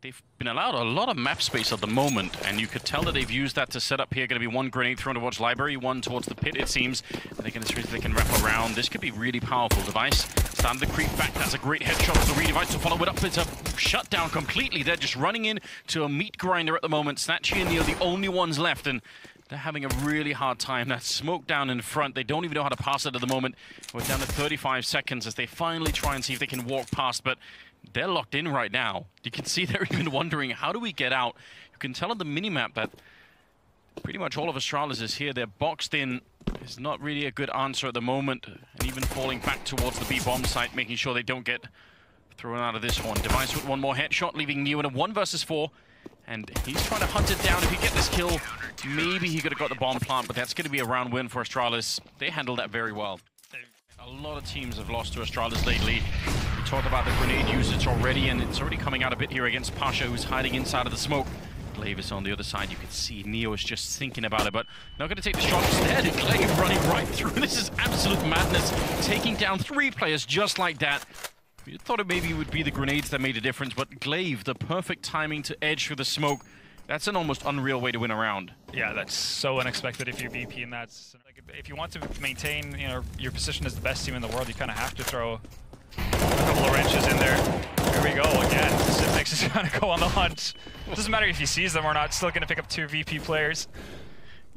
they've been allowed a lot of map space at the moment, and you could tell that they've used that to set up here. Going to be one grenade thrown towards Library, one towards the pit, it seems. And they're going to see if they can wrap around. This could be really powerful. Device starting to creep back. That's a great headshot for the Re-Device to follow it up. It's a shutdown completely. They're just running in to a meat grinder at the moment. Snatchy and Neo, the only ones left, and they're having a really hard time. That smoke down in front. They don't even know how to pass it at the moment. We're down to 35 seconds as they finally try and see if they can walk past, but they're locked in right now. You can see they're even wondering, how do we get out? You can tell on the minimap that pretty much all of Astralis is here. They're boxed in. It's not really a good answer at the moment. And even falling back towards the B-bomb site, making sure they don't get thrown out of this one. Device with one more headshot, leaving Neo in a 1 versus 4. And he's trying to hunt it down. If he get this kill, maybe he could have got the bomb plant, but that's going to be a round win for Astralis. They handled that very well. A lot of teams have lost to Astralis lately. We talked about the grenade usage already, and it's already coming out a bit here against Pasha, who's hiding inside of the smoke. Glaive is on the other side. You can see Neo is just thinking about it, but not going to take the shot instead. Glaive running right through. This is absolute madness. Taking down 3 players just like that. You thought it maybe would be the grenades that made a difference, but Glaive, the perfect timing to edge through the smoke. That's an almost unreal way to win a round. Yeah, that's so unexpected if you're VP, and that's like, if you want to maintain, you know, your position as the best team in the world, you kind of have to throw a couple of wrenches in there. Here we go again. Sipnix is trying to go on the hunt. It doesn't matter if he sees them or not. Still going to pick up 2 VP players.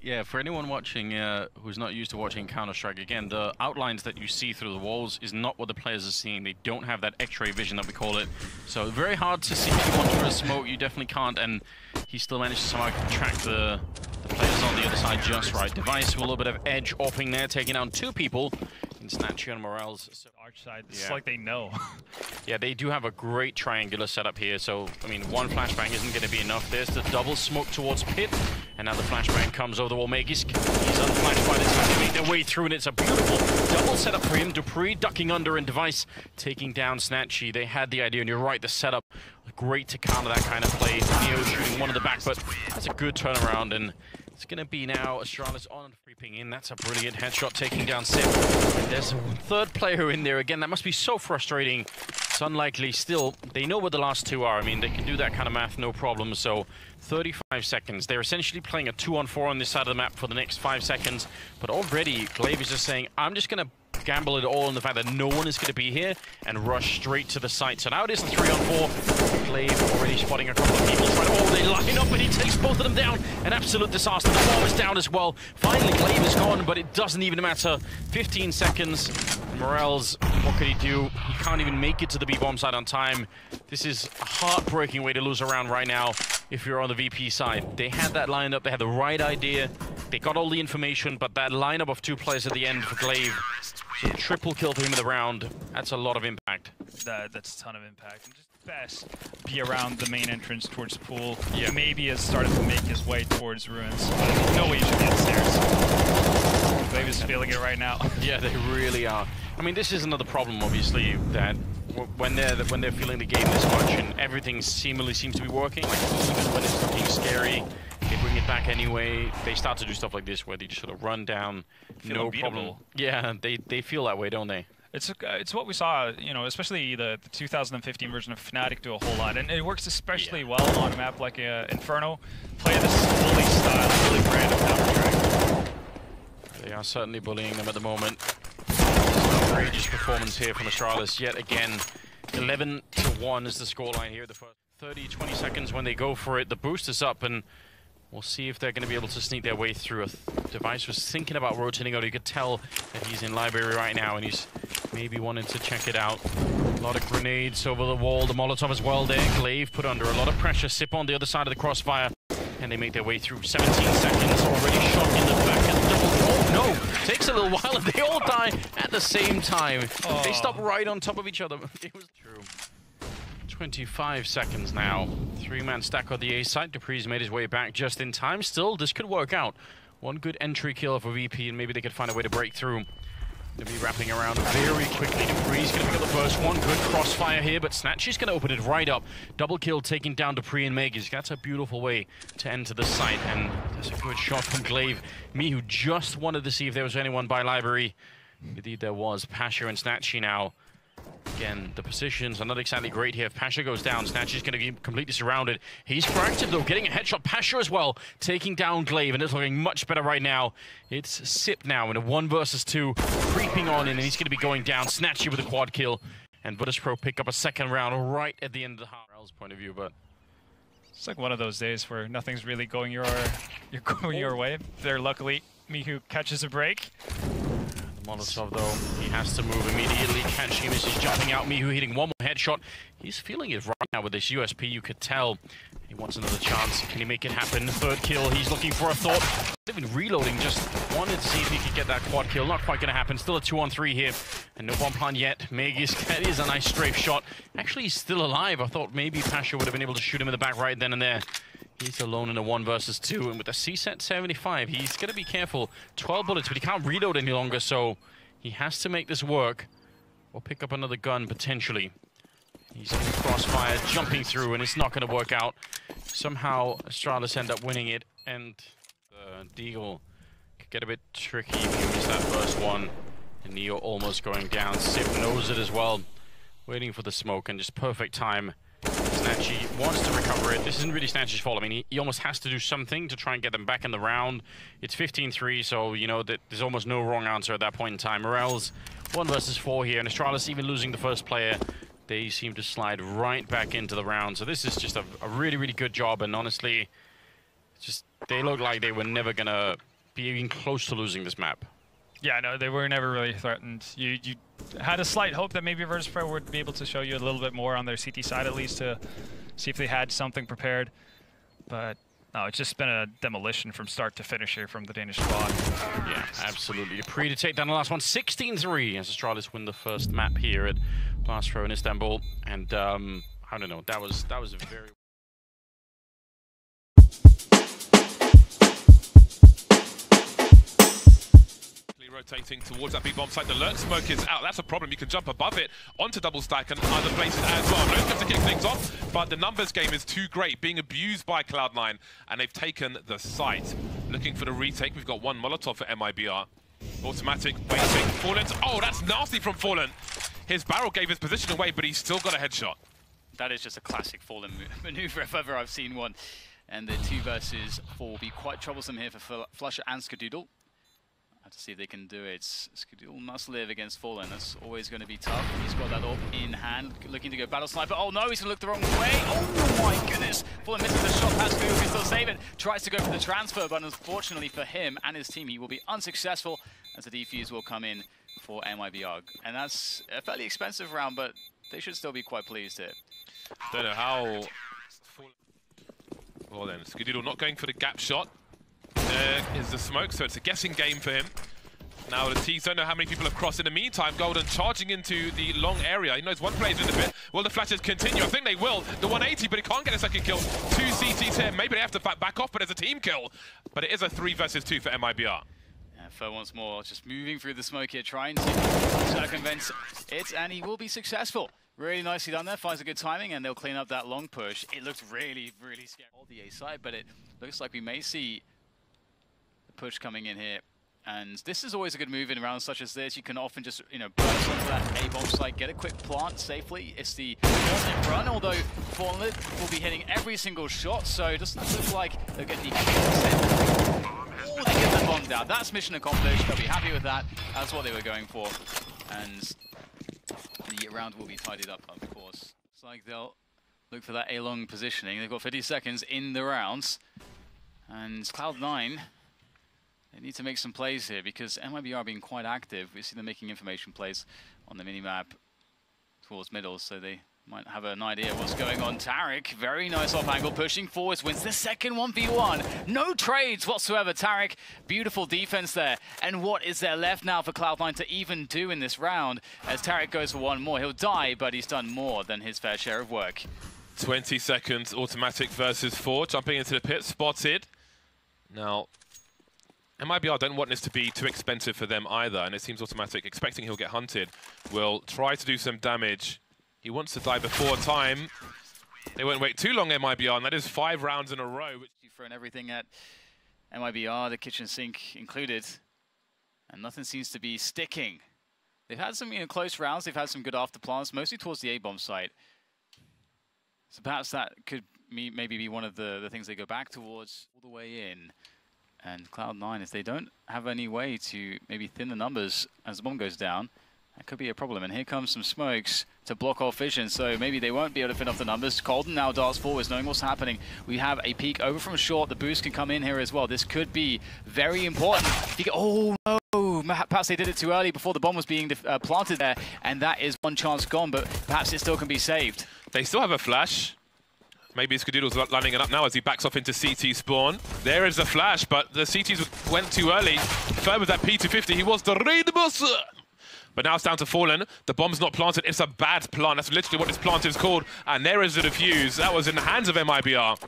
Yeah, for anyone watching who's not used to watching Counter-Strike, again, the outlines that you see through the walls is not what the players are seeing. They don't have that X-ray vision that we call it. So very hard to see anyone through a smoke. You definitely can't, and he still managed to somehow track the players on the other side just right. Device with a little bit of edge offing there, taking down 2 people. Snatchy and Morales. So Arch side, it's like they know. Yeah, they do have a great triangular setup here. So, I mean, one flashbang isn't going to be enough. There's the double smoke towards pit. And now the flashbang comes over the wall. He's unflashed by this time. They make their way through, and it's a beautiful double setup for him. Dupree ducking under, and Device taking down Snatchy. They had the idea, and you're right, the setup, great to counter that kind of play. Neo shooting one in the back, but that's a good turnaround, and it's going to be now Astralis on creeping in. That's a brilliant headshot, taking down Sip. And there's a 3rd player in there again. That must be so frustrating. It's unlikely. Still, they know what the last 2 are. I mean, they can do that kind of math, no problem. So 35 seconds. They're essentially playing a 2-on-4 on this side of the map for the next 5 seconds. But already, Glaive is just saying, I'm just going to gamble it all on the fact that no one is going to be here and rush straight to the site. So now it is a 3-on-4. Glaive already spotting a couple of people. They line up, and he takes both of them down. An absolute disaster. The bomb is down as well. Finally, Glaive is gone, but it doesn't even matter. 15 seconds. Morales, what could he do? He can't even make it to the B-bomb side on time. This is a heartbreaking way to lose a round right now if you're on the VP side. They had that lineup. They had the right idea. They got all the information, but that lineup of 2 players at the end for Glaive, so triple kill for him in the round. That's a lot of impact. That's a ton of impact. And just best be around the main entrance towards the pool. Yeah. Maybe has started to make his way towards ruins. But there's no way you should be upstairs. Glaive is feeling it right now. Yeah, they really are. I mean, this is another problem, obviously, that when they're feeling the game this much and everything seemingly seems to be working, like even when it's looking scary, they bring it back anyway. They start to do stuff like this where they just sort of run down, no problem. Yeah, they feel that way, don't they? It's what we saw, you know, especially the 2015 version of Fnatic do a whole lot, and it works especially well on a map like Inferno. Play this bully style, really brand of Counter-Strike. They are certainly bullying them at the moment. Outrageous performance here from Astralis yet again. 11-1 is the scoreline here. The first 30-20 seconds when they go for it. The boost is up, and we'll see if they're going to be able to sneak their way through. Device was thinking about rotating out. You could tell that he's in Library right now, and he's maybe wanting to check it out. A lot of grenades over the wall. The Molotov as well there. Glaive put under a lot of pressure. Sip on the other side of the crossfire, and they make their way through. 17 seconds already shot in the back. And oh no! Takes a little while, and they all die at the same time. Oh. They stop right on top of each other. It was true. 25 seconds now. 3-man stack on the A side. Dupree's made his way back just in time. Still, this could work out. One good entry kill for VP, and maybe they could find a way to break through. They'll be wrapping around very quickly. Dupree's going to pick up the first one. Good crossfire here, but Snatchy's going to open it right up. Double kill, taking down Dupree and Megas. That's a beautiful way to enter the site, and that's a good shot from Glaive. Me, who just wanted to see if there was anyone by Library. Indeed, there was. Pasha and Snatchy now Again, the positions are not exactly great here. If Pasha goes down, Snatch is going to be completely surrounded. He's proactive, though, getting a headshot. Pasha as well, taking down Glaive, and it's looking much better right now. It's Sip now in a 1 versus 2, creeping on in, and he's going to be going down. Snatchy with a quad kill, and Pro pick up a second round right at the end of the half. Point of view, but it's like one of those days where nothing's really going your way. There, luckily, Mihu catches a break. Molotov, though, he has to move immediately. Catching misses, jumping out. Mihu hitting one more headshot. He's feeling it right now with this USP, you could tell. He wants another chance. Can he make it happen? Third kill, he's looking for a thought. Even reloading, just wanted to see if he could get that quad kill. Not quite going to happen. Still a 2-on-3 here. And no bomb plan yet. Megis, that is a nice strafe shot. Actually, he's still alive. I thought maybe Pasha would have been able to shoot him in the back right then and there. He's alone in a 1 versus 2, and with a CSAT 75, he's going to be careful. 12 bullets, but he can't reload any longer, so he has to make this work or pick up another gun, potentially. He's in crossfire, jumping through, and it's not going to work out. Somehow, Astralis end up winning it, and Deagle could get a bit tricky if he missed that first one. And Neo almost going down. Sip knows it as well, waiting for the smoke, and just perfect time. Snatchy wants to recover it. This isn't really Snatchy's fault. I mean, he almost has to do something to try and get them back in the round. It's 15-3, so, you know, there's almost no wrong answer at that point in time. Morel's 1 versus 4 here, and Astralis even losing the first player. They seem to slide right back into the round. So this is just a really, really good job, and honestly, just they look like they were never going to be even close to losing this map. Yeah, no, they were never really threatened. You had a slight hope that maybe Pro would be able to show you a little bit more on their CT side, at least, to see if they had something prepared. But no, it's just been a demolition from start to finish here from the Danish squad. Yeah, absolutely. Pre to take down the last one, 16-3, as Astralis win the first map here at Pro in Istanbul. And I don't know, that was a very... Rotating towards that big bomb site. The lurk smoke is out. That's a problem. You can jump above it onto double stack and other places as well. Those have to kick things off, but the numbers game is too great, being abused by Cloud9, and they've taken the site. Looking for the retake. We've got 1 Molotov for MIBR. Automatic waiting. Fallen. Oh, that's nasty from Fallen. His barrel gave his position away, but he's still got a headshot. That is just a classic Fallen maneuver if ever I've seen one. And the 2 versus 4 will be quite troublesome here for Flusher and Skadoodle. Have to see if they can do it. Skadoodle must live against Fallen. That's always going to be tough. He's got that orb in hand, looking to go battle sniper. Oh no, he's going to look the wrong way. Oh my goodness. Fallen misses the shot past Skadoodle, can still save it. Tries to go for the transfer, but unfortunately for him and his team, he will be unsuccessful as the defuse will come in for MIBR. And that's a fairly expensive round, but they should still be quite pleased here. Don't know how... Well then, Skadoodle not going for the gap shot. Is the smoke, so it's a guessing game for him. Now the T's don't know how many people have crossed. In the meantime, Golden charging into the long area. He knows one player's in the pit. Will the flashes continue? I think they will. The 180, but he can't get a second kill. 2 CTs here. Maybe they have to back off, but it's a team kill. But it is a 3 versus 2 for MIBR. Yeah, Fer once more, just moving through the smoke here, trying to circumvent it, and he will be successful. Really nicely done there, finds a good timing, and they'll clean up that long push. It looks really, really scary on the A side, but it looks like we may see push coming in here, and this is always a good move in rounds such as this. You can often just, you know, burst onto that A bomb site, get a quick plant safely. It's the Fallen run, although Fallen will be hitting every single shot, so it doesn't look like they'll get the oh, they get the bomb down. That's mission accomplished. They'll be happy with that. That's what they were going for, and the round will be tidied up, of course. It's like they'll look for that A-long positioning. They've got 50 seconds in the rounds, and Cloud9, they need to make some plays here because MIBR are being quite active. We see them making information plays on the minimap towards middle, so they might have an idea what's going on. Taric, very nice off angle, pushing forwards, wins the second 1v1. No trades whatsoever, Taric. Beautiful defense there. And what is there left now for Cloud9 to even do in this round? As Taric goes for one more, he'll die, but he's done more than his fair share of work. 20 seconds, automatic versus 4, jumping into the pit, spotted. Now, MIBR don't want this to be too expensive for them either, and it seems automatic, expecting he'll get hunted, will try to do some damage. He wants to die before time. They won't wait too long, MIBR, and that is 5 rounds in a row. You've thrown everything at MIBR, the kitchen sink included, and nothing seems to be sticking. They've had some close rounds. They've had some good after plans, mostly towards the A-bomb site. So perhaps that could maybe be one of the things they go back towards all the way in. And Cloud9, if they don't have any way to maybe thin the numbers as the bomb goes down, that could be a problem. And here comes some smokes to block off vision, so maybe they won't be able to fin off the numbers. Colden now darts forwards, knowing what's happening. We have a peek over from short. The boost can come in here as well. This could be very important. Oh no! Perhaps they did it too early before the bomb was being planted there, and that is one chance gone, but perhaps it still can be saved. They still have a flash. Maybe Skadoodle's lining it up now as he backs off into CT spawn. There is the flash, but the CTs went too early. Third with that P250, he was the Raidbus. But now it's down to Fallen. The bomb's not planted. It's a bad plant. That's literally what this plant is called. And there is the defuse. That was in the hands of MIBR.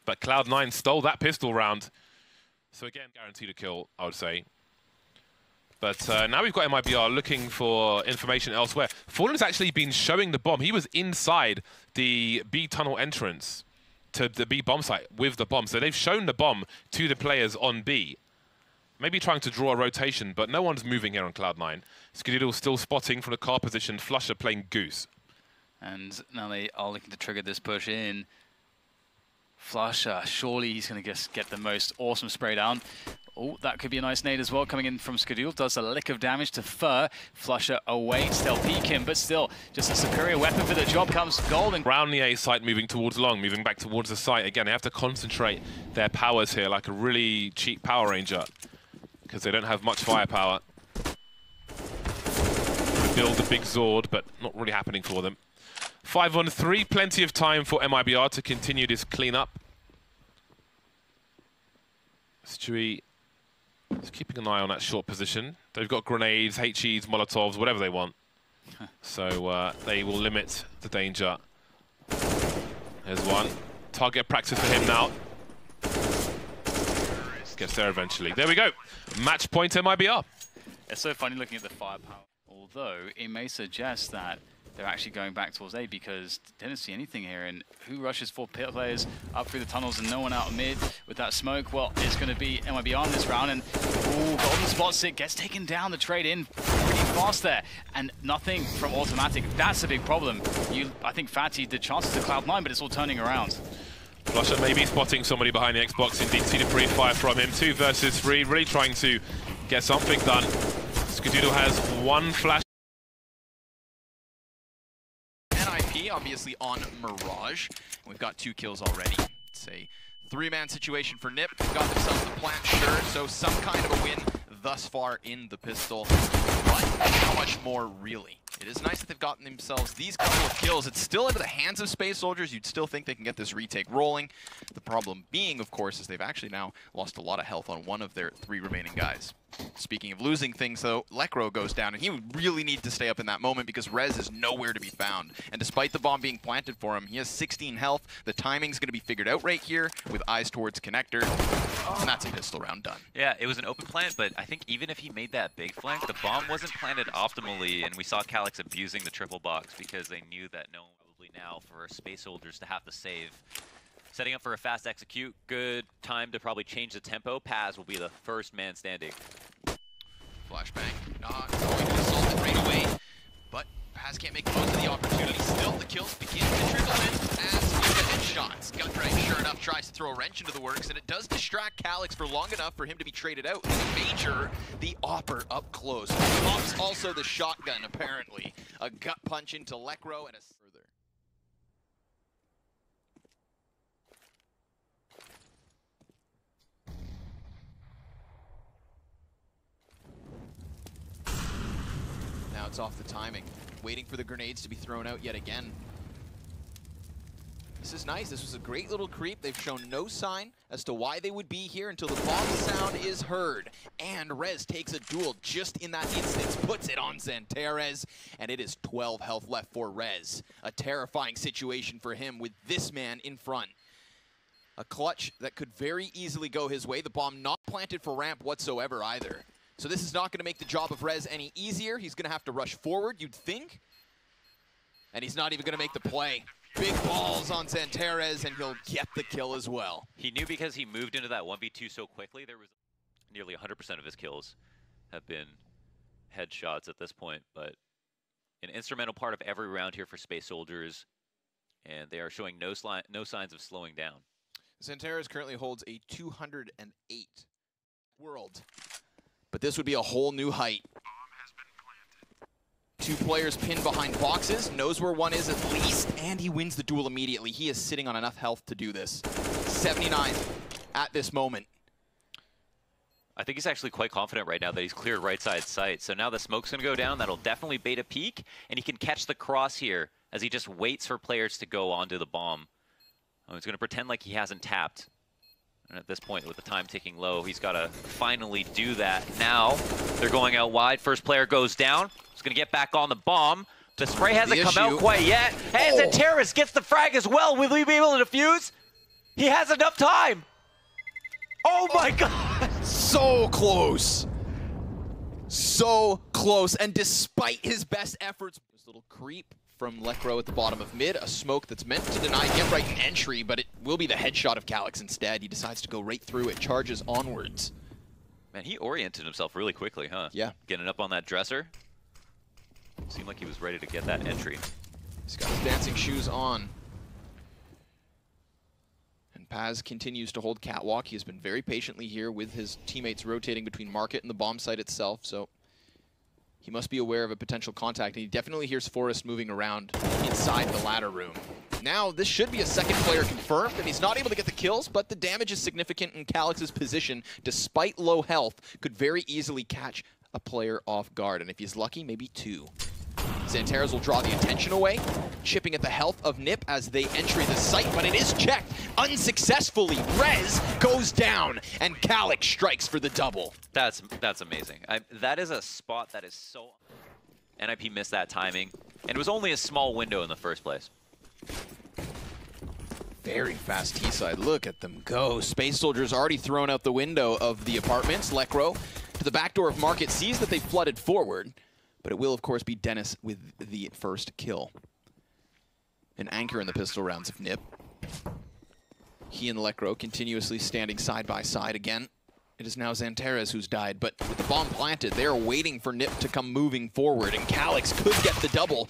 But Cloud9 stole that pistol round. So again, guaranteed a kill, I would say. But now we've got MIBR looking for information elsewhere. Fallen's actually been showing the bomb. He was inside the B tunnel entrance to the B bomb site with the bomb. So they've shown the bomb to the players on B. Maybe trying to draw a rotation, but no one's moving here on Cloud9. Skadoodle still spotting from the car position. Flusher playing Goose. And now they are looking to trigger this push in. Flusher, surely he's going to just get the most awesome spray down. Oh, that could be a nice nade as well coming in from Skadoodle. Does a lick of damage to Fur. Flusher awaits, they'll peek him, but still, just a superior weapon for the job comes Golden. Round the A site, moving towards long, moving back towards the site. Again, they have to concentrate their powers here like a really cheap Power Ranger, because they don't have much firepower. Build a big Zord, but not really happening for them. 5-on-3, plenty of time for MIBR to continue this cleanup. Stewie is keeping an eye on that short position. They've got grenades, HEs, Molotovs, whatever they want. So they will limit the danger. There's one. Target practice for him now. Gets there eventually. There we go. Match point MIBR. It's so funny looking at the firepower. Although it may suggest that they're actually going back towards A because they didn't see anything here. And who rushes 4 players up through the tunnels and no one out mid with that smoke? Well, it's going to be MIBR in this round. And ooh, Golden spots it, gets taken down. The trade in pretty fast there. And nothing from Automatic. That's a big problem. I think Fatty did chances to Cloud9, but it's all turning around. Flusher maybe spotting somebody behind the Xbox. Indeed, see the pre-fire from him. 2 versus 3, really trying to get something done. Skadoodle has 1 flash. NIP obviously on Mirage. We've got 2 kills already. It's a 3-man situation for NIP. They've got themselves the plant, sure, so some kind of a win thus far in the pistol. But how much more, really? It is nice that they've gotten themselves these couple of kills. It's still into the hands of Space Soldiers. You'd still think they can get this retake rolling. The problem being, of course, is they've actually now lost a lot of health on one of their 3 remaining guys. Speaking of losing things, though, Lekro goes down, and he would really need to stay up in that moment because Rez is nowhere to be found. And despite the bomb being planted for him, he has 16 health. The timing's going to be figured out right here with eyes towards connector. And that's a pistol round done. Yeah, it was an open plant, but I think even if he made that big flank, the bomb wasn't planted optimally, and we saw Calyx abusing the triple box because they knew that no one probably now for Space Soldiers to have to save. Setting up for a fast execute, good time to probably change the tempo. Paz will be the first man standing. Flashbang, not going to assault it right away, but Paz can't make the most of the opportunity. Still, the kills begin to trickle in as we get headshots. Gundrake, sure enough, tries to throw a wrench into the works, and it does distract Calyx for long enough for him to be traded out. Major, the Opper up close. Pops also the shotgun, apparently. A gut punch into Lekro and a further. Now it's off the timing. Waiting for the grenades to be thrown out yet again. This is nice. This was a great little creep. They've shown no sign as to why they would be here until the bomb sound is heard. And Rez takes a duel just in that instance, puts it on Zantares, and it is 12 health left for Rez. A terrifying situation for him with this man in front. A clutch that could very easily go his way. The bomb not planted for ramp whatsoever either. So this is not going to make the job of Rez any easier. He's going to have to rush forward, you'd think. And he's not even going to make the play. Big balls on Zantares, and he'll get the kill as well. He knew because he moved into that 1v2 so quickly, there was nearly 100% of his kills have been headshots at this point, but an instrumental part of every round here for Space Soldiers, and they are showing no signs of slowing down. Xanteras currently holds a 208 world, but this would be a whole new height. Two players pinned behind boxes, knows where one is at least, and he wins the duel immediately. He is sitting on enough health to do this. 79 at this moment. I think he's actually quite confident right now that he's cleared right side sight. So now the smoke's going to go down. That'll definitely bait a peek, and he can catch the cross here as he just waits for players to go onto the bomb. Oh, he's going to pretend like he hasn't tapped. And at this point, with the time ticking low, he's got to finally do that. Now, they're going out wide. First player goes down. He's going to get back on the bomb. The spray hasn't come out quite yet. And Xanteras gets the frag as well. Will he be able to defuse? He has enough time. Oh my God. So close. So close. And despite his best efforts, this little creep from Lekro at the bottom of mid, a smoke that's meant to deny Get Right an entry, but it will be the headshot of Calix instead. He decides to go right through it, charges onwards. Man, he oriented himself really quickly, huh? Yeah. Getting up on that dresser. Seemed like he was ready to get that entry. He's got his dancing shoes on. And Paz continues to hold catwalk. He has been very patiently here with his teammates rotating between market and the bomb site itself, so he must be aware of a potential contact, and he definitely hears Forrest moving around inside the ladder room. Now, this should be a second player confirmed, and he's not able to get the kills, but the damage is significant, and Calix's position, despite low health, could very easily catch a player off guard, and if he's lucky, maybe two. Xanteras will draw the attention away, chipping at the health of Nip as they enter the site, but it is checked unsuccessfully. Rez goes down, and Calix strikes for the double. That's amazing. That is a spot that is so... NIP missed that timing, and it was only a small window in the first place. Very fast T-side. Look at them go. Space Soldiers already thrown out the window of the apartments. Lekro to the back door of Market sees that they flooded forward, but it will, of course, be Dennis with the first kill. An anchor in the pistol rounds of Nip. He and Lekro continuously standing side by side again. It is now Xanteras who's died, but with the bomb planted, they are waiting for Nip to come moving forward, and Calix could get the double.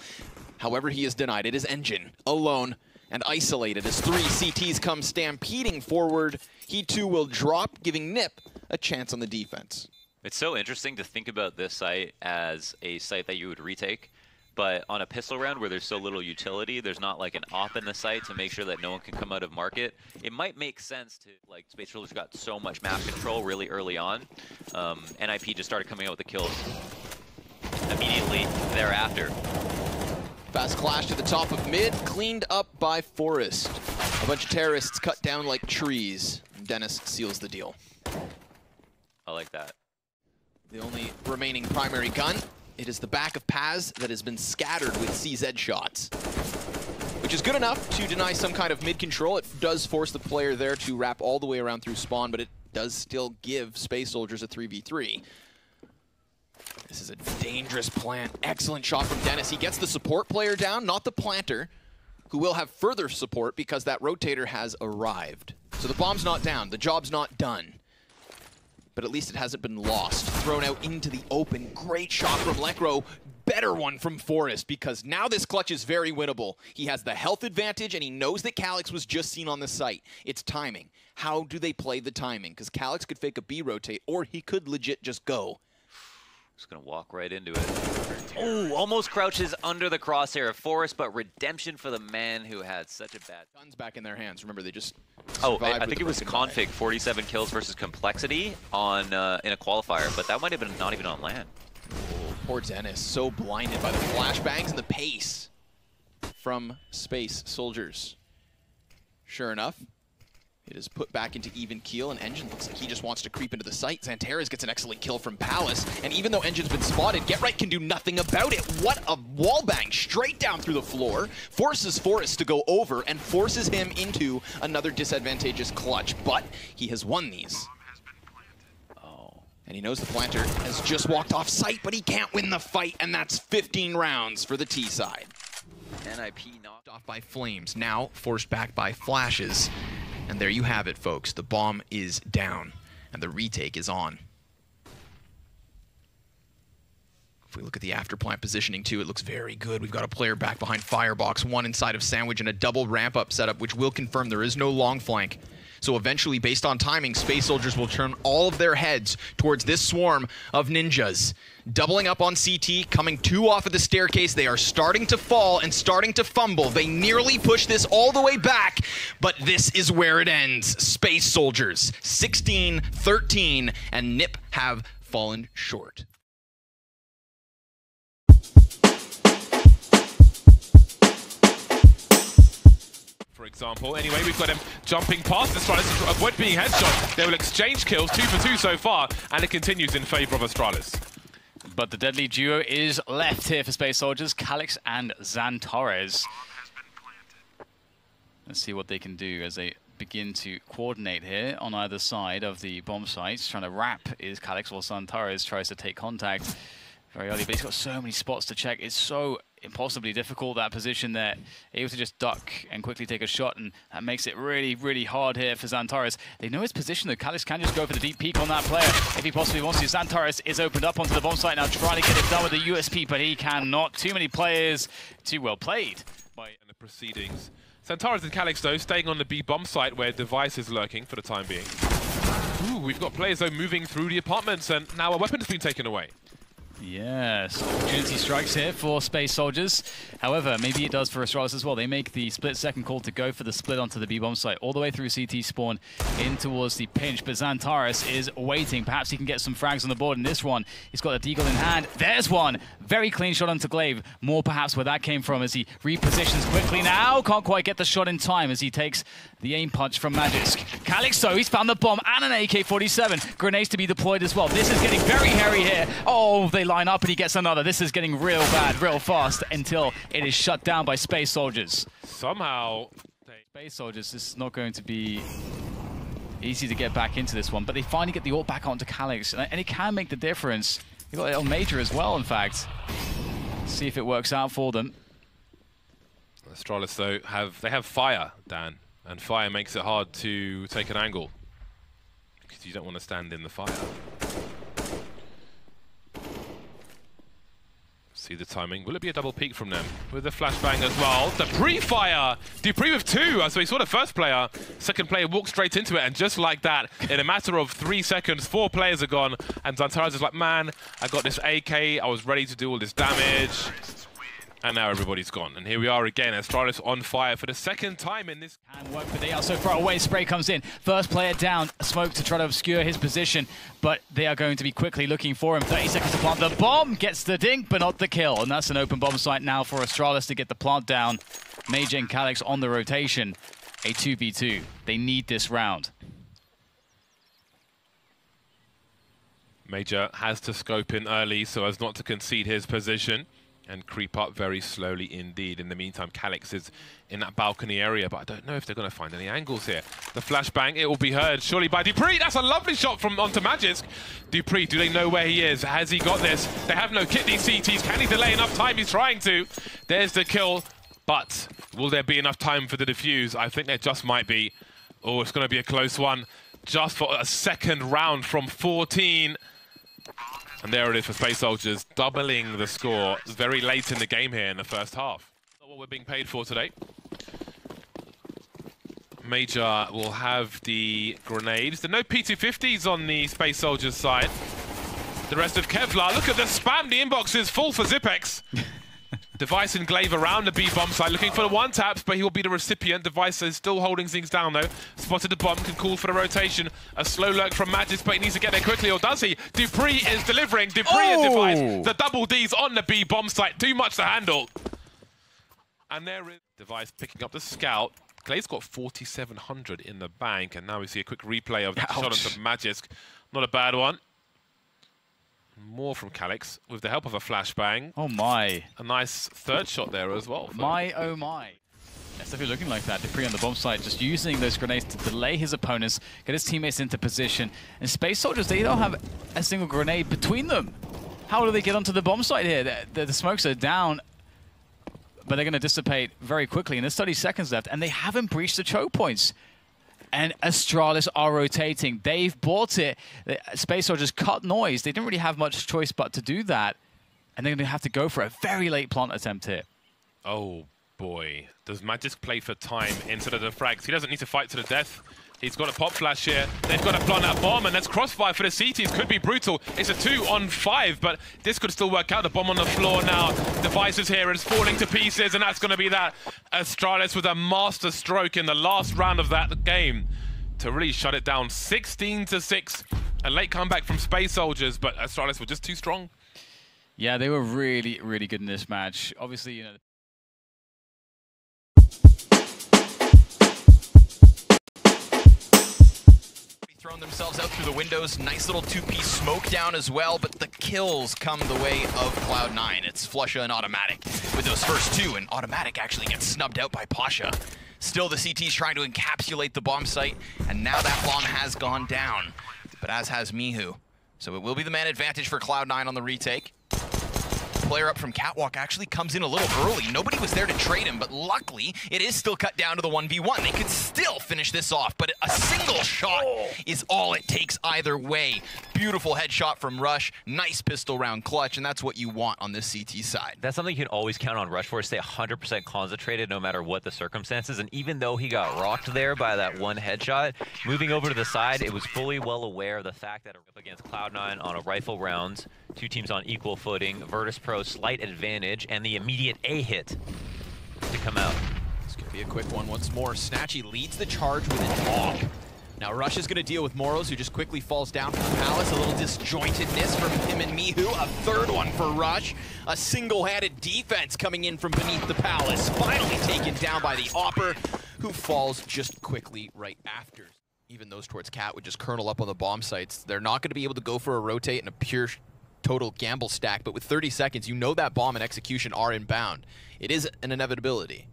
However, he is denied. It is Engine, alone and isolated as three CTs come stampeding forward. He too will drop, giving Nip a chance on the defense. It's so interesting to think about this site as a site that you would retake, but on a pistol round where there's so little utility, there's not like an op in the site to make sure that no one can come out of market. It might make sense to, like, Space Soldiers got so much map control really early on. NIP just started coming out with the kills immediately thereafter. Fast clash to the top of mid, cleaned up by Forrest. A bunch of terrorists cut down like trees. Dennis seals the deal. I like that. The only remaining primary gun, it is the back of Paz that has been scattered with CZ shots, which is good enough to deny some kind of mid control. It does force the player there to wrap all the way around through spawn, but it does still give Space Soldiers a 3v3. This is a dangerous plant. Excellent shot from Dennis. He gets the support player down, not the planter, who will have further support because that rotator has arrived. So the bomb's not down, the job's not done. But at least it hasn't been lost. Thrown out into the open. Great shot from Lekro. Better one from Forrest, because now this clutch is very winnable. He has the health advantage, and he knows that Calix was just seen on the site. It's timing. How do they play the timing? Because Calix could fake a B rotate, or he could legit just go. Just gonna walk right into it. Oh, almost crouches under the crosshair of Forrest, but redemption for the man who had such a bad... Guns back in their hands. Remember, they just... Oh, I think it was Config, 47 kills versus Complexity on in a qualifier, but that might have been not even on LAN. Oh, poor Dennis, so blinded by the flashbangs and the pace from Space Soldiers. Sure enough, it is put back into even keel, and Engine looks like he just wants to creep into the site. Xanteras gets an excellent kill from Palace, and even though Engine's been spotted, Get Right can do nothing about it. What a wallbang straight down through the floor. Forces Forrest to go over and forces him into another disadvantageous clutch, but he has won these. Oh. And he knows the planter has just walked off site, but he can't win the fight, and that's 15 rounds for the T side. NIP knocked off by flames, now forced back by flashes. And there you have it, folks. The bomb is down, and the retake is on. If we look at the after plant positioning too, it looks very good. We've got a player back behind Firebox, one inside of Sandwich, and a double ramp-up setup, which will confirm there is no long flank. So eventually, based on timing, Space Soldiers will turn all of their heads towards this swarm of ninjas. Doubling up on CT, coming 2 off of the staircase. They are starting to fall and starting to fumble. They nearly push this all the way back, but this is where it ends. Space Soldiers, 16-13, and NIP have fallen short. For example, anyway, we've got him jumping past Astralis to avoid being headshot. They will exchange kills, 2 for 2 so far, and it continues in favor of Astralis. But the deadly duo is left here for Space Soldiers, Calix and Xantares. Let's see what they can do as they begin to coordinate here on either side of the bomb sites. Trying to wrap is Calix, while Xantares tries to take contact very early, but he's got so many spots to check. It's so impossibly difficult, that position there. Able to just duck and quickly take a shot, and that makes it really, really hard here for Xantares. They know his position, though. Calix can just go for the deep peek on that player if he possibly wants to. Xantares is opened up onto the bomb site now, trying to get it done with the USP, but he cannot. Too many players, too well played. In the proceedings. Xantares and Calix, though, staying on the B bomb site where Device is lurking for the time being. Ooh, we've got players, though, moving through the apartments, and now a weapon has been taken away. Yes, opportunity strikes here for Space Soldiers. However, maybe it does for Astralis as well. They make the split-second call to go for the split onto the B-bomb site, all the way through CT spawn in towards the pinch. But Xantares is waiting. Perhaps he can get some frags on the board in this one. He's got a deagle in hand. There's one. Very clean shot onto Glaive. More perhaps where that came from as he repositions quickly now. Can't quite get the shot in time as he takes the aim punch from Magisk. Calix, though, he's found the bomb and an AK-47. Grenades to be deployed as well. This is getting very hairy here. Oh, they line up and he gets another. This is getting real bad, real fast, until it is shut down by Space Soldiers. Somehow, Space Soldiers, this is not going to be easy to get back into this one, but they finally get the ult back onto Calix, and it can make the difference. They got it on Major as well, in fact. Let's see if it works out for them. Astralis, though, have fire, Dan, and fire makes it hard to take an angle because you don't want to stand in the fire. See the timing. Will it be a double peek from them? With the flashbang as well. The pre-fire! Dupree with 2. So he saw the first player. Second player walked straight into it. And just like that, in a matter of 3 seconds, 4 players are gone. And Xantares is like, man, I got this AK. I was ready to do all this damage. And now everybody's gone. And here we are again. Astralis on fire for the second time in this. Can work, but they are so far away. Spray comes in. First player down. Smoke to try to obscure his position. But they are going to be quickly looking for him. 30 seconds to plant the bomb. Gets the dink, but not the kill. And that's an open bomb site now for Astralis to get the plant down. Major and Calix on the rotation. A 2v2. They need this round. Major has to scope in early so as not to concede his position and creep up very slowly indeed. In the meantime, Calix is in that balcony area, but I don't know if they're going to find any angles here. The flashbang, it will be heard surely by Dupree. That's a lovely shot from onto Magisk. Dupree, do they know where he is? Has he got this? They have no kit, these CTs. Can he delay enough time? He's trying to. There's the kill, but will there be enough time for the defuse? I think there just might be. Oh, it's going to be a close one. Just for a second round from 14. And there it is for Space Soldiers, doubling the score very late in the game here in the first half. Not what we're being paid for today. Major will have the grenades. There are no P250s on the Space Soldiers side. The rest of Kevlar, look at the spam, the inbox is full for Zipex. Device and Glaive around the B bomb site, looking for the one taps, but he will be the recipient. Device is still holding things down though. Spotted the bomb, can call for the rotation. A slow lurk from Magis, but he needs to get there quickly, or does he? Dupree is delivering. Dupree and Device. The double Ds on the B bomb site, too much to handle. And there is Device picking up the scout. Glaive's got 4,700 in the bank, and now we see a quick replay of the shot onto Magisk. Not a bad one. More from Calix with the help of a flashbang. Oh my. A nice third shot there as well. My, oh my. It's definitely looking like that. Dupree on the bomb site, just using those grenades to delay his opponents, get his teammates into position. And Space Soldiers, they don't have a single grenade between them. How do they get onto the bomb site here? The smokes are down, but they're going to dissipate very quickly. And there's 30 seconds left, and they haven't breached the choke points. And Astralis are rotating. They've bought it. Space Soldiers cut noise. They didn't really have much choice but to do that. And they're going to have to go for a very late plant attempt here. Oh boy, does Magisk play for time instead of the frags? He doesn't need to fight to the death. He's got a pop flash here. They've got to plant that bomb, and that's crossfire for the CTs. Could be brutal. It's a 2-on-5, but this could still work out. The bomb on the floor now. Device is here. It's falling to pieces, and that's going to be that. Astralis with a master stroke in the last round of that game to really shut it down. 16-6. A late comeback from Space Soldiers, but Astralis were just too strong. Yeah, they were really, really good in this match. Obviously, you know. Thrown themselves out through the windows. Nice little two-piece smoke down as well, but the kills come the way of Cloud9. It's Flusha and Automatic with those first two, and Automatic actually gets snubbed out by Pasha. Still, the CT's trying to encapsulate the bomb site, and now that bomb has gone down, but as has Mihu. So it will be the man advantage for Cloud9 on the retake. Player up from Catwalk actually comes in a little early. Nobody was there to trade him, but luckily, it is still cut down to the 1v1. They could still finish this off, but a single shot is all it takes either way. Beautiful headshot from Rush, nice pistol round clutch, and that's what you want on this CT side. That's something you can always count on Rush for, stay 100% concentrated no matter what the circumstances, and even though he got rocked there by that one headshot, moving over to the side, it was fully well aware of the fact that up against Cloud9 on a rifle round, two teams on equal footing, Virtus.pro slight advantage, and the immediate A hit to come out. This could be a quick one once more. Snatchy leads the charge with an AWP. Now Rush is going to deal with Moros, who just quickly falls down from the Palace. A little disjointedness from him and Mihu. A third one for Rush. A single-handed defense coming in from beneath the Palace. Finally taken down by the AWPer, who falls just quickly right after. Even those towards Cat would just kernel up on the bomb sites. They're not going to be able to go for a rotate and a pure total gamble stack, but with 30 seconds, you know that bomb and execution are inbound. It is an inevitability.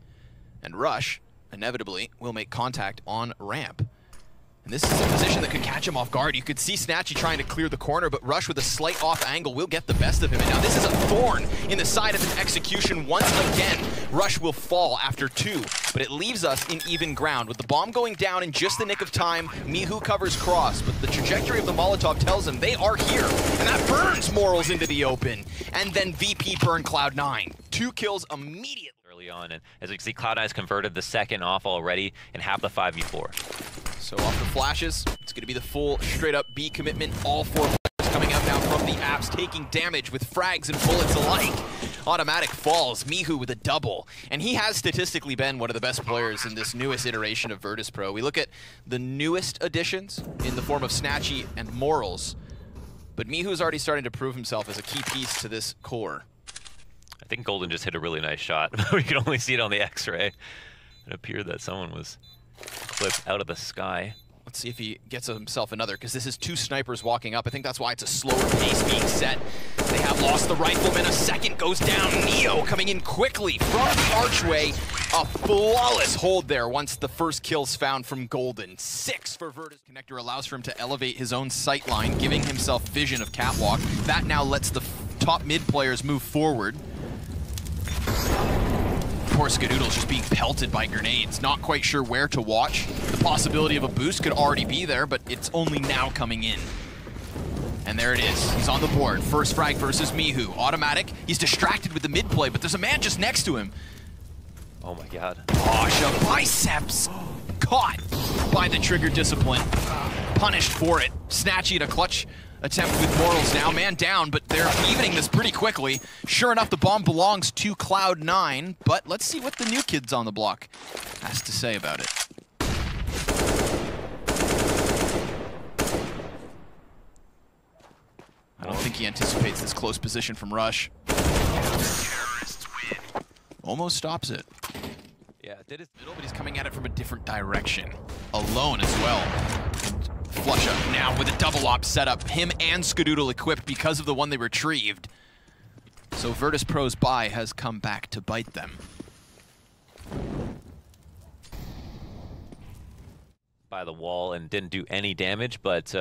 And Rush, inevitably, will make contact on ramp. And this is a position that could catch him off guard. You could see Snatchy trying to clear the corner, but Rush with a slight off angle will get the best of him. And now this is a thorn in the side of his execution once again. Rush will fall after two, but it leaves us in even ground. With the bomb going down in just the nick of time, Mihu covers cross, but the trajectory of the Molotov tells him they are here. And that burns Morals into the open. And then VP burn Cloud9. 2 kills immediately. Early on, and as we can see, Cloud9's converted the second off already and have the 5v4. So off the flashes, it's going to be the full straight-up B commitment. All 4 players coming out now from the apps, taking damage with frags and bullets alike. Automatic falls, Mihu with a double. And he has statistically been one of the best players in this newest iteration of Virtus.pro. We look at the newest additions in the form of Snatchy and Morals. But Mihu's already starting to prove himself as a key piece to this core. I think Golden just hit a really nice shot. We could only see it on the X-ray. It appeared that someone was clipped out of the sky. Let's see if he gets himself another, because this is 2 snipers walking up. I think that's why it's a slower pace being set. They have lost the rifleman. A second goes down. Neo coming in quickly from the archway. A flawless hold there once the first kill's found from Golden. 6 for Virtus. Connector allows for him to elevate his own sight line, giving himself vision of Catwalk. That now lets the top mid players move forward. Poor Skadoodle's just being pelted by grenades. Not quite sure where to watch. The possibility of a boost could already be there, but it's only now coming in. And there it is. He's on the board. First frag versus Mihu. Automatic. He's distracted with the mid play, but there's a man just next to him. Oh my god. Pasha biceps. Caught by the trigger discipline. Punished for it. Snatchy at a clutch attempt with Morals now. Man down, but they're evening this pretty quickly. Sure enough, the bomb belongs to Cloud9, but let's see what the new kids on the block has to say about it. I don't think he anticipates this close position from Rush. Almost stops it. Yeah, did his Middle, but he's coming at it from a different direction. Alone as well. Flusha now with a double op setup. Him and Skadoodle equipped because of the one they retrieved. So Virtus.pro's buy has come back to bite them. by the wall and didn't do any damage, but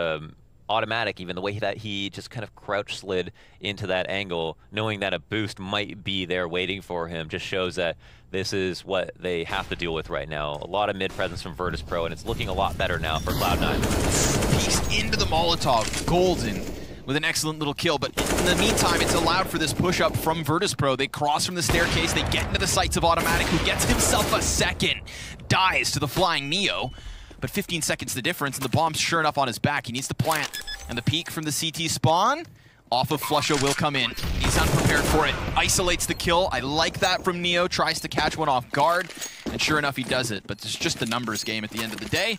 Automatic, even the way that he just kind of crouch slid into that angle, knowing that a boost might be there waiting for him, just shows that this is what they have to deal with right now. A lot of mid presence from Virtus.pro, and it's looking a lot better now for Cloud9. Piece into the Molotov. Golden with an excellent little kill, but in the meantime, it's allowed for this push-up from Virtus.pro. They cross from the staircase, they get into the sights of Automatic, who gets himself a second, dies to the flying Neo, but 15 seconds the difference, and the bomb's sure enough on his back. He needs to plant, and the peek from the CT spawn, off of Flusha will come in. He's unprepared for it, isolates the kill. I like that from Neo, tries to catch one off guard, and sure enough, he does it, but it's just a numbers game at the end of the day.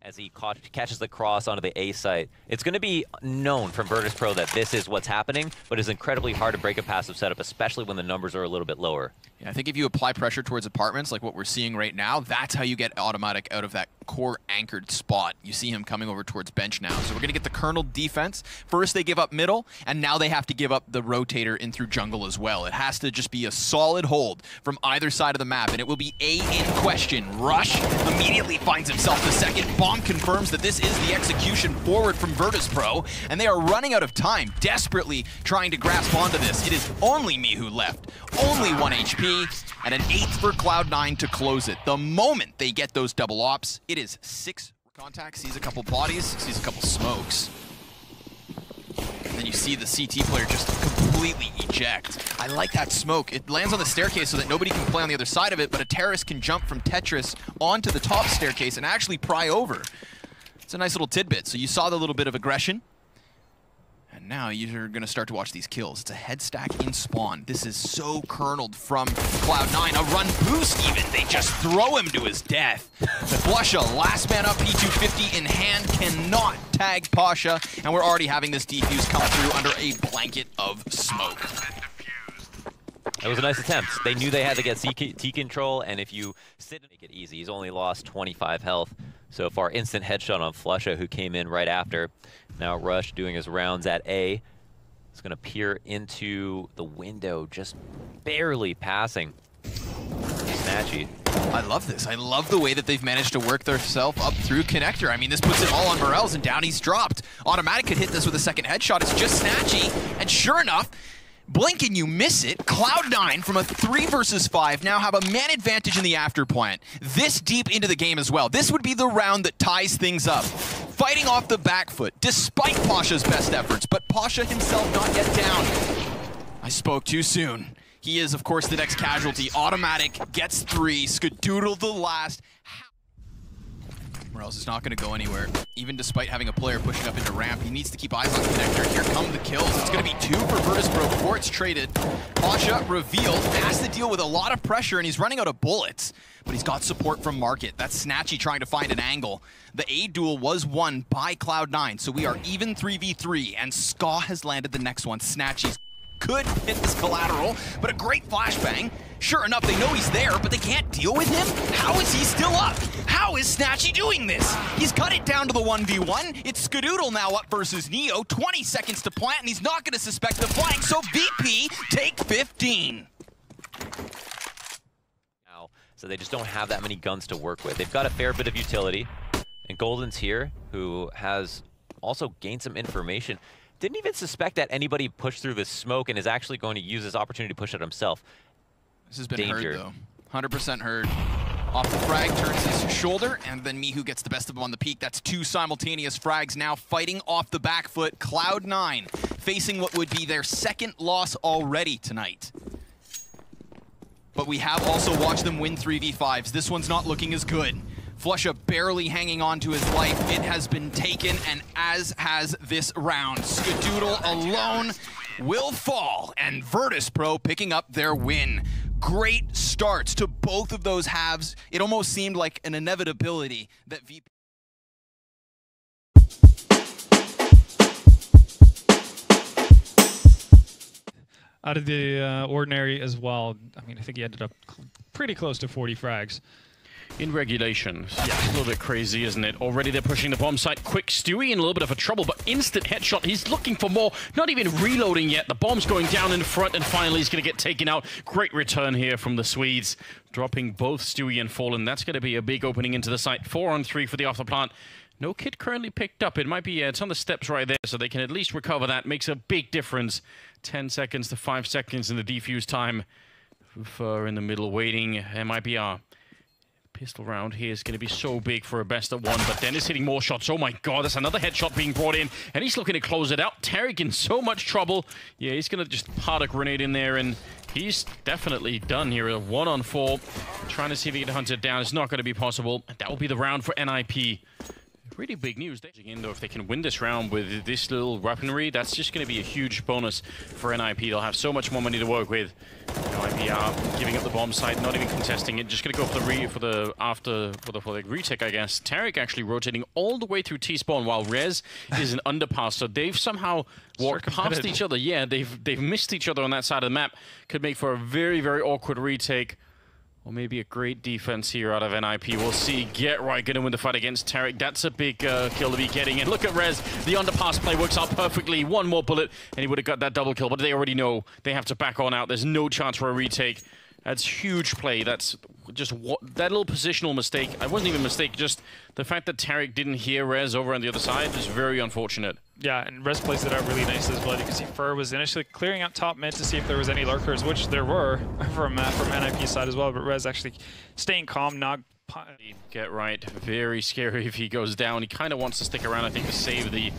As he catches the cross onto the A site. It's going to be known from Virtus.pro that this is what's happening, but it's incredibly hard to break a passive setup, especially when the numbers are a little bit lower. Yeah, I think if you apply pressure towards apartments like what we're seeing right now, that's how you get Automatic out of that core anchored spot. You see him coming over towards bench now. So we're going to get the Colonel defense. First they give up middle, and now they have to give up the rotator in through jungle as well. It has to just be a solid hold from either side of the map, and it will be A in question. Rush immediately finds himself the second. Bomb confirms that this is the execution forward from Virtus.pro, and they are running out of time, desperately trying to grasp onto this. It is only Mihu left, only 1 HP, and an 8th for Cloud9 to close it. The moment they get those double ops, it is 6 contacts, sees a couple bodies, sees a couple smokes. And then you see the CT player just completely eject. I like that smoke. It lands on the staircase so that nobody can play on the other side of it, but a terrorist can jump from Tetris onto the top staircase and actually pry over. It's a nice little tidbit. So you saw the little bit of aggression. And now you're going to start to watch these kills. It's a head stack in spawn. This is so kerneled from Cloud9. A run boost even. They just throw him to his death. Flusha, last man up, P250 in hand, cannot tag Pasha. And we're already having this defuse come through under a blanket of smoke. It was a nice attempt. They knew they had to get T control, and if you sit and make it easy, he's only lost 25 health so far. Instant headshot on Flusha, who came in right after. Now Rush doing his rounds at A. He's going to peer into the window, just barely passing Snatchy. I love this. I love the way that they've managed to work themselves up through connector. I mean, this puts it all on Morels, and down he's dropped. Automatic could hit this with a second headshot. It's just Snatchy, and sure enough, blink and you miss it. Cloud9 from a 3 versus 5 now have a man advantage in the after plant. This deep into the game as well. This would be the round that ties things up. Fighting off the back foot, despite Pasha's best efforts, but Pasha himself not yet down. I spoke too soon. He is, of course, the next casualty. Automatic gets 3, Skadoodle the last. Morels is not going to go anywhere. Even despite having a player pushing up into ramp, he needs to keep eyes on connector. Here come the kills. It's going to be 2 for Virtus.pro before it's traded. Pasha revealed, has to deal with a lot of pressure, and he's running out of bullets. But he's got support from Market. That's Snatchy trying to find an angle. The A duel was won by Cloud9, so we are even 3v3, and Ska has landed the next one. Snatchy's could hit this collateral, but a great flashbang. Sure enough, they know he's there, but they can't deal with him? How is he still up? How is Snatchy doing this? He's cut it down to the 1v1. It's Skadoodle now up versus Neo. 20 seconds to plant, and he's not going to suspect the flank, so VP take 15. Now, so they just don't have that many guns to work with. They've got a fair bit of utility, and Golden's here, who has also gained some information. Didn't even suspect that anybody pushed through the smoke and is actually going to use this opportunity to push it himself. This has been heard, though. 100% heard. Off the frag, turns his shoulder, and then Mihu gets the best of him on the peak. That's 2 simultaneous frags now fighting off the back foot. Cloud9 facing what would be their second loss already tonight. But we have also watched them win 3v5s. This one's not looking as good. Flusha barely hanging on to his life. It has been taken, and as has this round. Skadoodle alone will fall, and Virtus.pro picking up their win. Great starts to both of those halves. It almost seemed like an inevitability that VP... Out of the ordinary as well. I mean, I think he ended up pretty close to 40 frags. In regulations. Yeah, a little bit crazy, isn't it? Already they're pushing the bomb site. Quick Stewie in a little bit of a trouble, but instant headshot. He's looking for more. Not even reloading yet. The bomb's going down in front, and finally he's going to get taken out. Great return here from the Swedes, dropping both Stewie and Fallen. That's going to be a big opening into the site. 4-on-3 for the off the plant. No kit currently picked up. It might be, it's on the steps right there, so they can at least recover that. Makes a big difference. 10 seconds to 5 seconds in the defuse time. For in the middle waiting, MIBR. Pistol round here is going to be so big for a best at one, but Dennis hitting more shots. Oh my god, that's another headshot being brought in, and he's looking to close it out. Tarek in so much trouble. Yeah, he's going to just part a grenade in there, and he's definitely done here. A 1-on-4. Trying to see if he can hunt it down. It's not going to be possible. That will be the round for NIP. Really big news. Though, if they can win this round with this little weaponry, that's just going to be a huge bonus for NIP. They'll have so much more money to work with. NIP are giving up the bomb site, not even contesting it. Just going to go for the retake, I guess. Tarek actually rotating all the way through T-spawn while Rez is an underpass. So they've somehow walked past each other. Yeah, they've missed each other on that side of the map. Could make for a very, very awkward retake. Or maybe a great defense here out of NIP. We'll see. Get right, going to win the fight against Tarek. That's a big kill to be getting. And look at Rez. The underpass play works out perfectly. One more bullet, and he would have got that double kill. But they already know they have to back on out. There's no chance for a retake. That's huge play. That's just that little positional mistake. It wasn't even a mistake. Just the fact that Tarek didn't hear Rez over on the other side is very unfortunate. Yeah, and Rez plays it out really nice as well. You can see Fur was initially clearing out top mid to see if there was any lurkers, which there were from NIP side as well. But Rez actually staying calm, not... Get right. Very scary if he goes down. He kind of wants to stick around, I think, to save the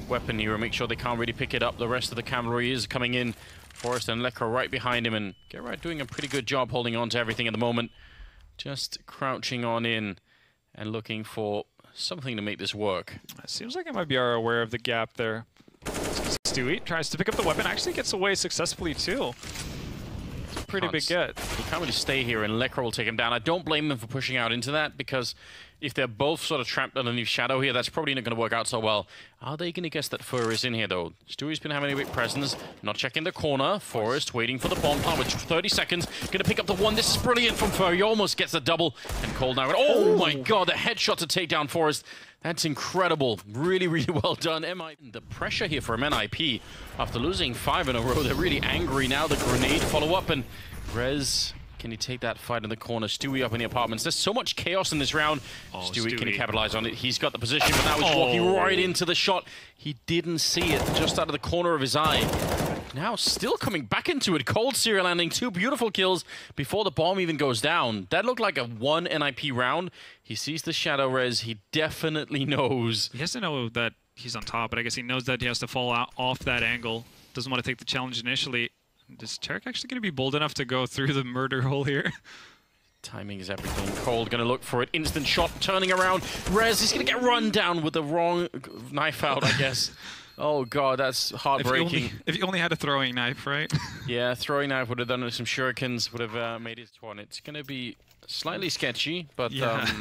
weapon here and make sure they can't really pick it up. The rest of the cavalry is coming in. Forrest and Lekra right behind him, and Get Right doing a pretty good job holding on to everything at the moment. Just crouching on in and looking for something to make this work. It seems like MIB are aware of the gap there. Stewie tries to pick up the weapon, actually gets away successfully too. It's a pretty big get. He can't really stay here, and Lekra will take him down. I don't blame him for pushing out into that, because if they're both sort of trapped underneath Shadow here, that's probably not going to work out so well. Are they going to guess that Fur is in here, though? Stewie's been having a big presence, not checking the corner. Forrest waiting for the bomb plant with 30 seconds. Going to pick up the one. This is brilliant from Fur. He almost gets the double. And Cold now. Oh my god, the headshot to take down Forrest. That's incredible. Really, really well done. The pressure here from NIP. After losing 5 in a row, they're really angry now. The grenade follow-up, and Rez... Can he take that fight in the corner? Stewie up in the apartments. There's so much chaos in this round. Stewie, can he capitalize on it? He's got the position, but now he's walking right into the shot. He didn't see it, just out of the corner of his eye. Now still coming back into it. Cold serial landing, 2 beautiful kills before the bomb even goes down. That looked like a 1 NIP round. He sees the Shadow Res. He definitely knows. He has to know that he's on top, but I guess he knows that he has to fall out off that angle. Doesn't want to take the challenge initially. Is Tarek actually going to be bold enough to go through the murder hole here? Timing is everything. Cold going to look for it. Instant shot, turning around. Rez, he's going to get run down with the wrong knife out, I guess. Oh, God, that's heartbreaking. If you only had a throwing knife, right? Yeah, throwing knife would have done some shurikens, would have made it one. It's going to be slightly sketchy, but... Yeah.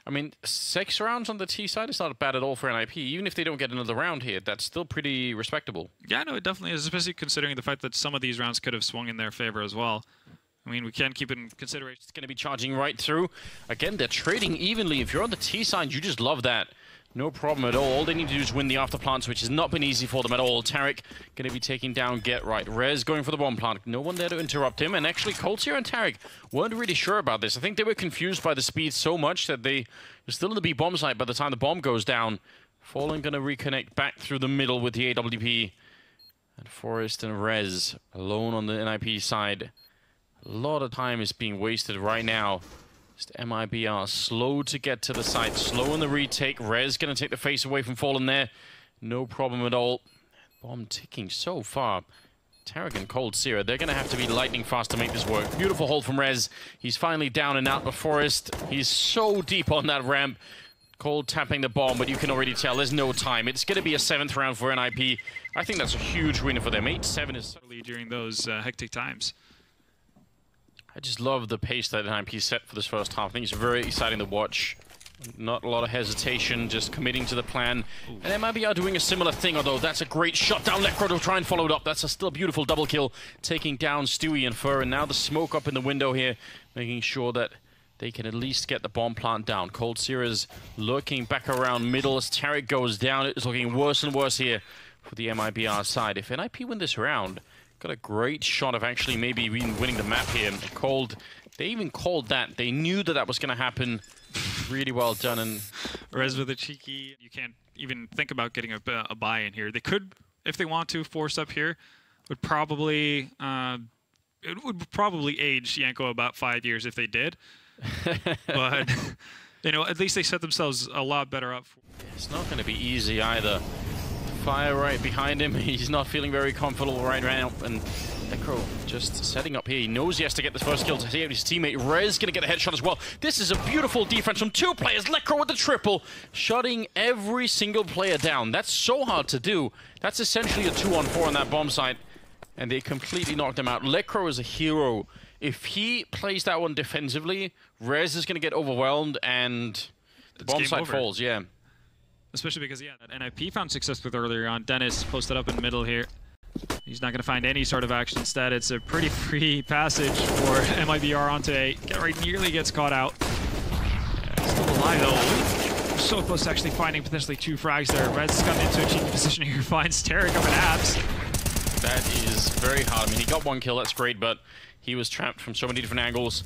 I mean, 6 rounds on the T side is not bad at all for NIP. Even if they don't get another round here, that's still pretty respectable. Yeah, no, it definitely is, especially considering the fact that some of these rounds could have swung in their favor as well. I mean, we can keep it in consideration. It's going to be charging right through. Again, they're trading evenly. If you're on the T side, you just love that. No problem at all. All they need to do is win the after plants, which has not been easy for them at all. Tarek going to be taking down Get Right. Rez going for the bomb plant. No one there to interrupt him. And actually, Coltier and Tarek weren't really sure about this. I think they were confused by the speed so much that they were still in the B bomb site by the time the bomb goes down. Fallen going to reconnect back through the middle with the AWP. And Forrest and Rez alone on the NIP side. A lot of time is being wasted right now. Just MIBR slow to get to the site, slow in the retake. Rez going to take the face away from Fallen there. No problem at all. Bomb ticking so far. Tarek and Cold Sierra, they're going to have to be lightning fast to make this work. Beautiful hold from Rez. He's finally down and out of Forest. He's so deep on that ramp. Cold tapping the bomb, but you can already tell there's no time. It's going to be a 7th round for NIP. I think that's a huge win for them. 8-7 is during those hectic times. I just love the pace that NIP set for this first half. I think it's very exciting to watch. Not a lot of hesitation, just committing to the plan. And MIB are doing a similar thing, although that's a great shot down. Lekra to try and follow it up. That's a still beautiful double kill, taking down Stewie and Fur. And now the smoke up in the window here, making sure that they can at least get the bomb plant down. Cold Sierra's looking back around middle as Tarek goes down. It's looking worse and worse here for the MIBR side. If NIP win this round, got a great shot of actually maybe winning the map here. They even called that. They knew that that was going to happen. Really well done. And Rez with a cheeky. You can't even think about getting a buy in here. They could, if they want to, force up here. Would probably it would probably age Yanko about 5 years if they did. But you know, at least they set themselves a lot better up. It's not going to be easy either. Fire right behind him. He's not feeling very comfortable right now. And Necro just setting up here. He knows he has to get this first kill to see his teammate. Rez going to get a headshot as well. This is a beautiful defense from two players. Necro with the triple, shutting every single player down. That's so hard to do. That's essentially a 2-on-4 on that bomb site. And they completely knocked him out. Necro is a hero. If he plays that one defensively, Rez is going to get overwhelmed and the bomb site falls, yeah. Especially because, yeah, that NIP found success with earlier on. Dennis posted up in the middle here. He's not going to find any sort of action. Instead, it's a pretty free passage for MIBR onto A. Get right, nearly gets caught out. Still alive, though. So close to actually finding potentially 2 frags there. Red's gotten into a cheeky position here. Finds Tarek up in abs. That is very hard. I mean, he got 1 kill, that's great, but he was trapped from so many different angles.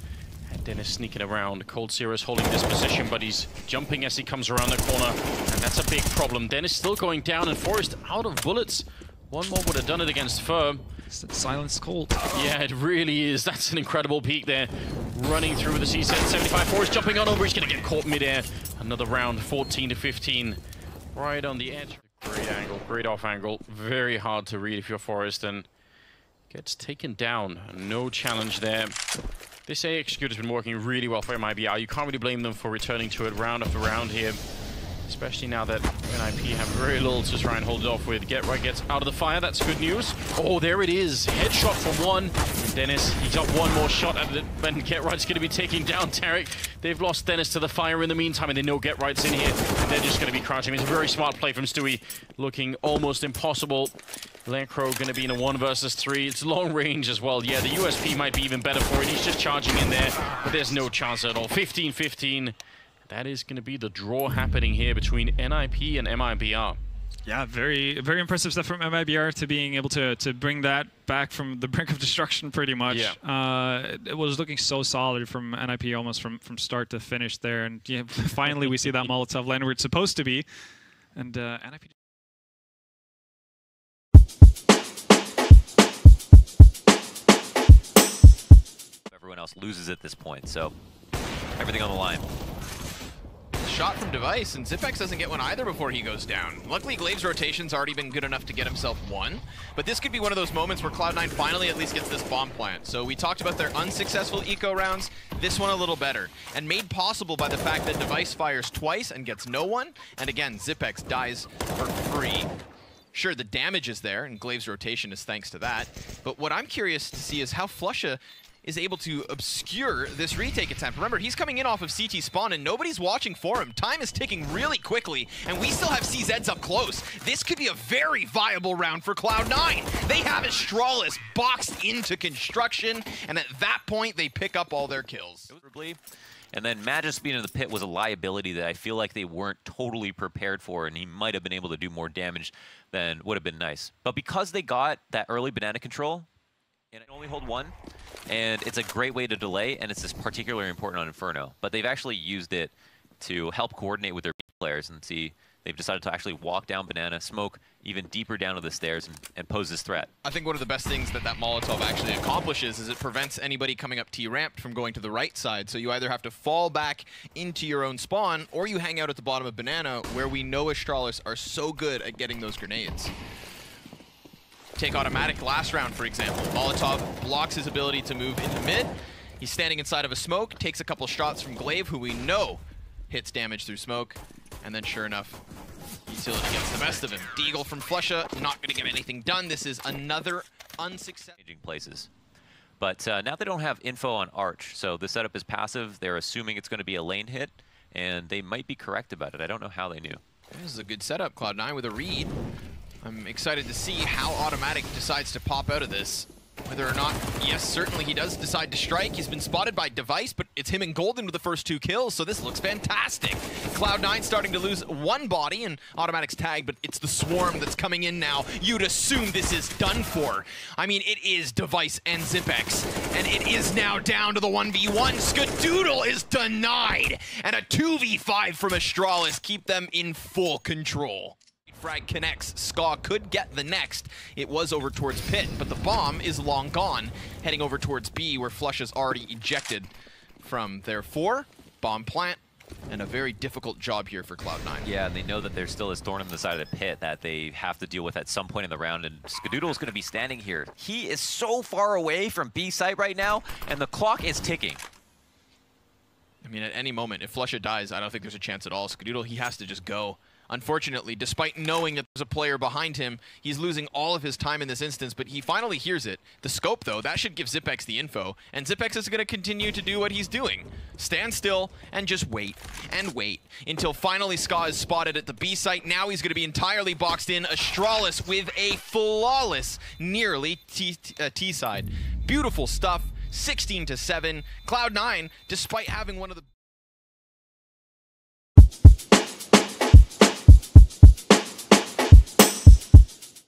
And Dennis sneaking around. Cold Cirrus holding this position, but he's jumping as he comes around the corner. And that's a big problem. Dennis still going down, and Forrest out of bullets. One more would have done it against Fur. Silence cold. Yeah, it really is. That's an incredible peek there. Running through the C-75. Forrest jumping on over. He's going to get caught midair. Another round, 14-15. Right on the edge. Great angle, great off angle. Very hard to read if you're Forrest, and gets taken down. No challenge there. This A execute has been working really well for MIBR. You can't really blame them for returning to it round after round here. Especially now that NIP have very little to try and hold it off with. Get Right gets out of the fire, that's good news. Oh, there it is. Headshot from one. And Dennis, he got one more shot at it, and Get Right's going to be taking down Tarek. They've lost Dennis to the fire in the meantime, and they know Get Right's in here, and they're just going to be crouching. It's a very smart play from Stewie, looking almost impossible. Lancro going to be in a 1 versus 3. It's long range as well. Yeah, the USP might be even better for it. He's just charging in there, but there's no chance at all. 15-15. That is going to be the draw happening here between NIP and MIBR. Yeah, very impressive stuff from MIBR to being able to bring that back from the brink of destruction pretty much. Yeah. It was looking so solid from NIP almost from start to finish there. And yeah, finally we see that Molotov land where it's supposed to be. And NIP... Everyone else loses at this point, so everything on the line. Shot from Device, and Zipex doesn't get one either before he goes down. Luckily, Glave's rotation's already been good enough to get himself 1, but this could be one of those moments where Cloud9 finally at least gets this bomb plant. So we talked about their unsuccessful eco rounds, this one a little better, and made possible by the fact that Device fires twice and gets no one, and again, Zipex dies for free. Sure, the damage is there, and Glave's rotation is thanks to that, but what I'm curious to see is how Flusha is able to obscure this retake attempt. Remember, he's coming in off of CT spawn and nobody's watching for him. Time is ticking really quickly, and we still have CZs up close. This could be a very viable round for Cloud9. They have Astralis boxed into construction, and at that point, they pick up all their kills. And then Magus being in the pit was a liability that I feel like they weren't totally prepared for, and he might have been able to do more damage than would have been nice. But because they got that early banana control, and it only hold 1, and it's a great way to delay, and it's just particularly important on Inferno. But they've actually used it to help coordinate with their players, and see they've decided to actually walk down banana, smoke even deeper down to the stairs, and pose this threat. I think one of the best things that Molotov actually accomplishes is it prevents anybody coming up T-ramped from going to the right side. So you either have to fall back into your own spawn, or you hang out at the bottom of banana, where we know Astralis are so good at getting those grenades. Take automatic last round, for example. Molotov blocks his ability to move into mid. He's standing inside of a smoke, takes a couple shots from Glaive, who we know hits damage through smoke, and then sure enough, Utility gets the best of him. Deagle from Flusha, not going to get anything done. This is another unsuccessful... places. But now they don't have info on Arch, so the setup is passive. They're assuming it's going to be a lane hit, and they might be correct about it. I don't know how they knew. This is a good setup, Cloud9 with a read. I'm excited to see how Automatic decides to pop out of this. Whether or not, yes, certainly he does decide to strike. He's been spotted by Device, but it's him and Golden with the first 2 kills, so this looks fantastic. Cloud9 starting to lose 1 body, and Automatic's tag, but it's the Swarm that's coming in now. You'd assume this is done for. I mean, it is Device and Zipex, and it is now down to the 1v1. Skadoodle is denied, and a 2v5 from Astralis keep them in full control. Frag connects. Ska could get the next. It was over towards Pit, but the bomb is long gone, heading over towards B, where Flush is already ejected from their 4, bomb plant, and a very difficult job here for Cloud9. Yeah, and they know that there's still this thorn in the side of the pit that they have to deal with at some point in the round, and Skadoodle's going to be standing here. He is so far away from B site right now, and the clock is ticking. I mean, at any moment, if Flusha dies, I don't think there's a chance at all. Skadoodle, he has to just go. Unfortunately, despite knowing that there's a player behind him, he's losing all of his time in this instance, but he finally hears it. The scope, though, that should give Zipex the info, and Zipex is going to continue to do what he's doing. Stand still and just wait and wait until finally Ska is spotted at the B site. Now he's going to be entirely boxed in. Astralis with a flawless, nearly T side. Beautiful stuff. 16-7. Cloud9, despite having one of the...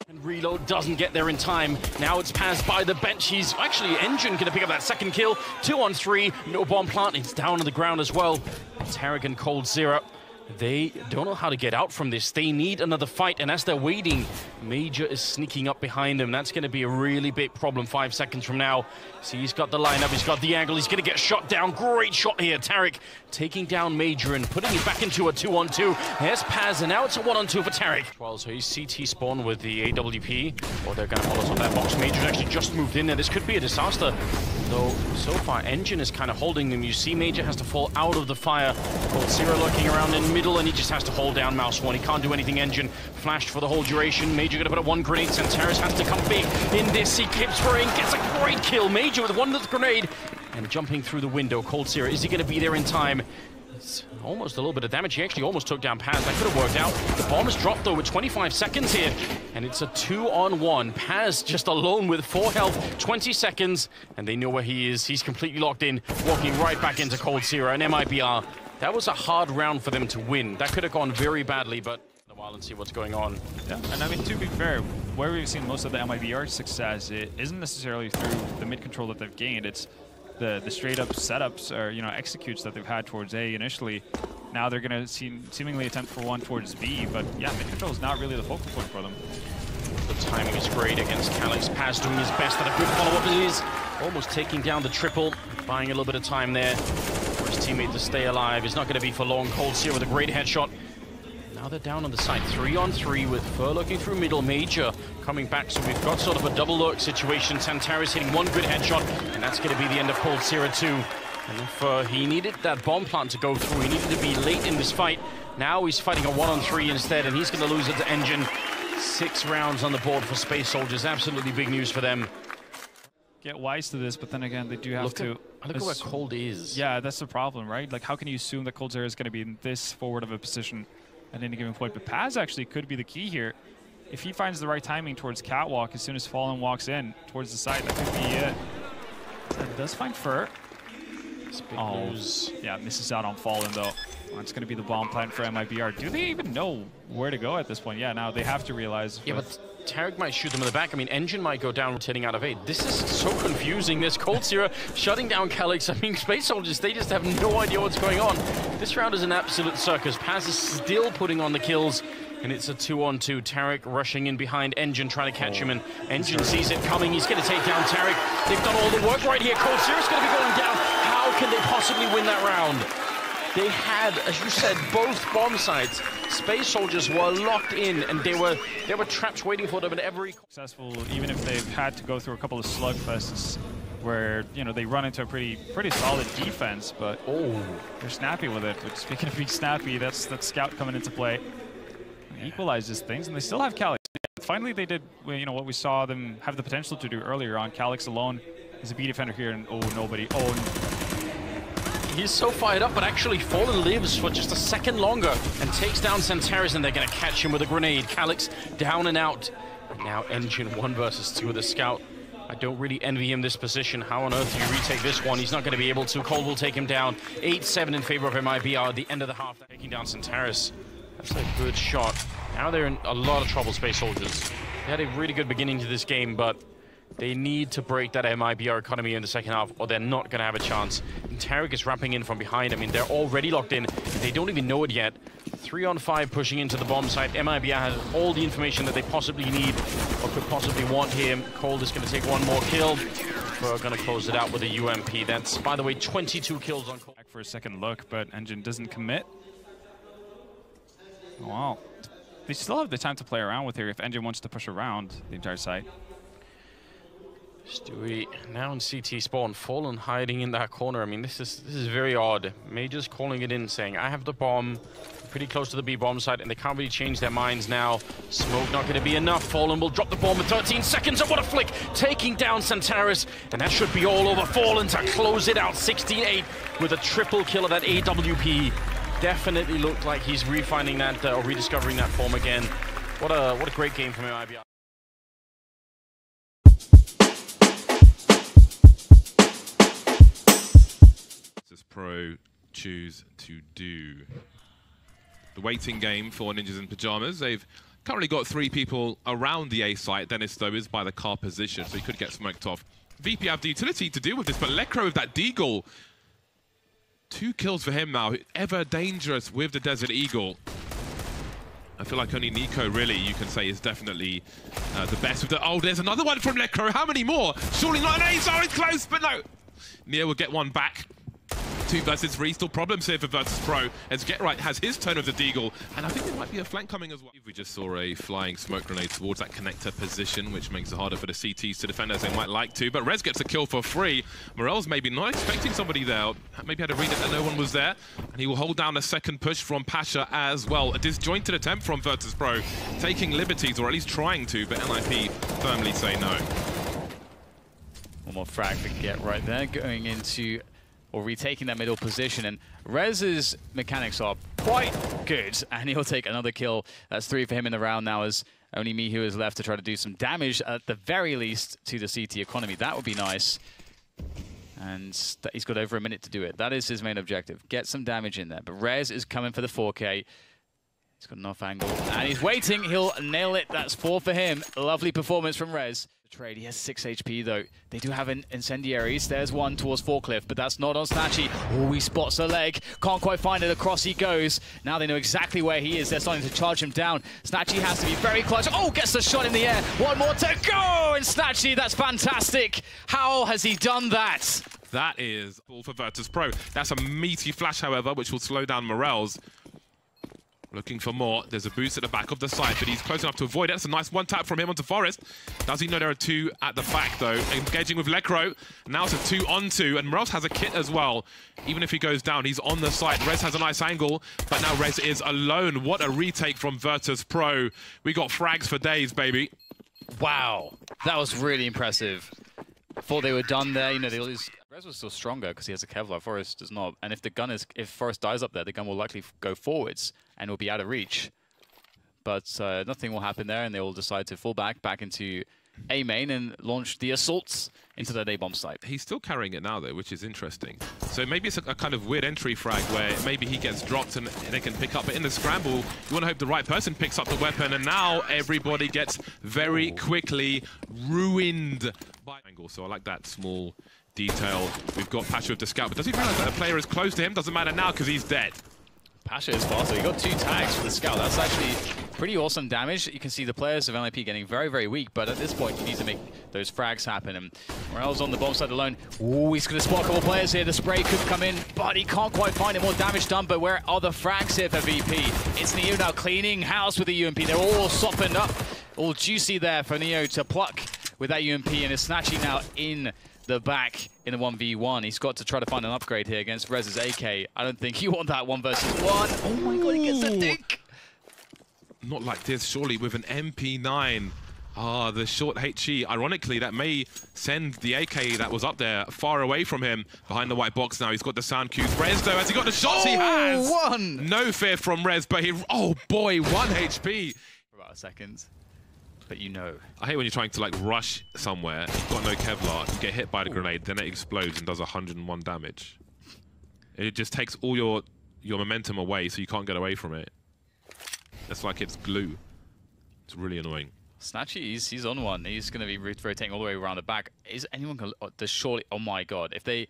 And Reload doesn't get there in time. Now it's passed by the bench. He's actually Engine going to pick up that second kill. 2 on 3. No bomb plant. It's down on the ground as well. Tarek and coldzera, they don't know how to get out from this. They need another fight, and as they're waiting, Major is sneaking up behind them. That's going to be a really big problem 5 seconds from now. See, he's got the lineup, he's got the angle, he's going to get shot down. Great shot here. Tarek taking down Major and putting it back into a 2-on-2. There's Paz, and now it's a 1-on-2 for Tarek. Well, so he's CT spawn with the AWP, or they're going to follow us on that box. Major's actually just moved in there. This could be a disaster. Though, so far, Engine is kind of holding them. You see Major has to fall out of the fire. coldzera lurking around in middle, and he just has to hold down Mouse 1. He can't do anything. Engine flashed for the whole duration. Major gonna put up 1 grenade. Santaris has to come big in this. He keeps spraying, gets a great kill. Major with 1 little grenade and jumping through the window. coldzera, is he gonna be there in time? It's almost a little bit of damage. He actually almost took down Paz. That could have worked out. The bomb is dropped though with 25 seconds here, and it's a 2-on-1. Paz just alone with 4 health, 20 seconds, and they know where he is. He's completely locked in, walking right back into coldzera and MIBR. That was a hard round for them to win. That could have gone very badly, but a while and see what's going on. Yeah, and I mean, to be fair, where we've seen most of the MIBR success, it isn't necessarily through the mid control that they've gained. It's the straight up setups or, you know, executes that they've had towards A initially. Now they're going to seemingly attempt for 1 towards B, but yeah, mid control is not really the focal point for them. The timing is great against Calix. Paz doing his best at a good follow-up. It is almost taking down the triple, buying a little bit of time there for his teammate to stay alive. It's not going to be for long. coldzera with a great headshot. Now they're down on the side, 3-on-3 with Fur looking through middle. Major coming back, so we've got sort of a double lurk situation. Santaris hitting 1 good headshot, and that's going to be the end of coldzera too. And if he needed that bomb plant to go through, he needed to be late in this fight. Now he's fighting a 1-on-3 instead, and he's going to lose it to Engine. 6 rounds on the board for Space Soldiers. Absolutely big news for them. Get wise to this, but then again, they do have to... Look at where Cold is. Yeah, that's the problem, right? Like, how can you assume that coldzera is going to be in this forward of a position at any given point? But Paz actually could be the key here. If he finds the right timing towards Catwalk, as soon as Fallen walks in towards the side, that could be it. That does find Fur. Yeah, misses out on Fallen, though. Oh, it's going to be the bomb plant for MIBR. Do they even know where to go at this point? Yeah, now they have to realize. Yeah, but Tarek might shoot them in the back. I mean, Engine might go down rotating out of 8. This is so confusing. There's coldzera shutting down Calix. I mean, Space Soldiers, they just have no idea what's going on. This round is an absolute circus. Paz is still putting on the kills, and it's a 2-on-2. Tarek rushing in behind Engine, trying to catch him, and Engine sees it coming. He's going to take down Tarek. They've done all the work right here. coldzera's going to be going down. How can they possibly win that round? They had, as you said, both bomb sites. Space Soldiers were locked in, and they were trapped waiting for them at every... Successful, even if they've had to go through a couple of slugfests where, you know, they run into a pretty solid defense, but they're snappy with it. But speaking of being snappy, that's Scout coming into play. Equalizes things, and they still have Calix. Finally, they did, you know, what we saw them have the potential to do earlier on. Calix alone is a B defender here, and nobody. He's so fired up, but actually Fallen lives for just a second longer and takes down Santaris, and they're going to catch him with a grenade. Calix down and out. And now Engine 1 versus 2 with the Scout. I don't really envy him this position. How on earth do you retake this one? He's not going to be able to. Cold will take him down. 8-7 in favor of MIBR at the end of the half. They're taking down Santaris. That's a good shot. Now they're in a lot of trouble, Space Soldiers. They had a really good beginning to this game, but they need to break that MIBR economy in the second half, or they're not going to have a chance. And Tarek is wrapping in from behind. I mean, they're already locked in. They don't even know it yet. 3-on-5 pushing into the bomb site. MIBR has all the information that they possibly need or could possibly want here. Cold is going to take 1 more kill. are going to close it out with a UMP. That's, by the way, 22 kills on... Back for a second look, but Engine doesn't commit. Oh, wow. They still have the time to play around with here if Engine wants to push around the entire site. Stewie now in CT spawn, Fallen hiding in that corner. I mean, this is very odd. Major's calling it in, saying, I have the bomb, pretty close to the B bomb site, and they can't really change their minds now. Smoke not going to be enough. Fallen will drop the bomb in 13 seconds, and what a flick! Taking down Santaris, and that should be all over. Fallen to close it out, 16-8 with a triple kill of that AWP. Definitely looked like he's refining that, or rediscovering that form again. What a great game from him, IBR. Pro choose to do. The waiting game for Ninjas in Pyjamas. They've currently got 3 people around the A site. Dennis, though, is by the car position, so he could get smoked off. VP have the utility to deal with this, but Lekro with that Deagle. 2 kills for him now. Ever dangerous with the Desert Eagle. I feel like only Nico, really, you can say, is definitely the best with the... Oh, there's another one from Lekro. How many more? Surely not an ace. Oh, it's close, but no. Nia will get one back. 2 versus 3, still problems here for Virtus Pro, as Get Right has his turn of the Deagle, and I think there might be a flank coming as well. We just saw a flying smoke grenade towards that connector position, which makes it harder for the CTs to defend as they might like to, but Rez gets a kill for free. Morel's maybe not expecting somebody there, maybe had to read it that no one was there, and he will hold down a second push from Pasha as well. A disjointed attempt from Virtus Pro, taking liberties, or at least trying to, but NIP firmly say no. One more frag for Get Right there, going into... or retaking that middle position, and Rez's mechanics are quite good, and he'll take another kill. That's 3 for him in the round now, as only Mihu is left to try to do some damage, at the very least, to the CT economy. That would be nice. And he's got over a minute to do it. That is his main objective. Get some damage in there. But Rez is coming for the 4K. He's got an off angle, and he's waiting. He'll nail it. That's 4 for him. Lovely performance from Rez. Trade. He has 6 HP though. They do have an incendiaries. There's one towards Forklift, but that's not on Snatchy. Oh, he spots a leg. Can't quite find it. Across he goes. Now they know exactly where he is. They're starting to charge him down. Snatchy has to be very clutch. Oh, gets the shot in the air. One more to go! And Snatchy, that's fantastic. How has he done that? That is all for Virtus Pro. That's a meaty flash, however, which will slow down Morels. Looking for more. There's a boost at the back of the site, but he's close enough to avoid it. That's a nice one tap from him onto Forest. Does he know there are 2 at the back, though? Engaging with Lekro. Now it's a 2 on 2, and Morels has a kit as well. Even if he goes down, he's on the site. Rez has a nice angle, but now Rez is alone. What a retake from Virtus Pro. We got frags for days, baby. Wow. That was really impressive. Thought they were done there. You know, they lose. Rez was still stronger because he has a Kevlar. Forest does not. And if the gun is, if Forest dies up there, the gun will likely go forwards and will be out of reach. But nothing will happen there, and they will decide to fall back into A main and launch the assaults into that A-bomb site. He's still carrying it now, though, which is interesting. So maybe it's a kind of weird entry frag where maybe he gets dropped and they can pick up. But in the scramble, you want to hope the right person picks up the weapon, and now everybody gets very quickly ruined by angle. So I like that small detail. We've got Pasha with the scout, but does he realize that a player is close to him? Doesn't matter now because he's dead. Pasha is faster. He got 2 tags for the scout. That's actually pretty awesome damage. You can see the players of NIP getting very, very weak, but at this point, you need to make those frags happen. And Morel's on the bomb side alone. Ooh, he's going to spot a couple players here. The spray could come in, but he can't quite find it. More damage done, but where are the frags here for VP? It's Neo now cleaning house with the UMP. They're all softened up, all juicy there for Neo to pluck with that UMP, and is Snatchy now in the back in the 1v1. He's got to try to find an upgrade here against Rez's AK. I don't think you want that 1 versus 1. Oh my god, he gets the dink! Not like this, surely, with an MP9. Ah, the short HE. Ironically, that may send the AK that was up there far away from him. Behind the white box now, he's got the sound cues. Rez, though, has he got the shots? He has! 1! No fear from Rez, but he... Oh, boy, 1 HP. For about a second. But you know. I hate when you're trying to, like, rush somewhere. You've got no Kevlar. You get hit by the grenade, then it explodes and does 101 damage. It just takes all your momentum away, so you can't get away from it. It's like it's glue. It's really annoying. Snatchy, he's on one. He's going to be rotating all the way around the back. Is anyone going to... surely... Oh my god. If they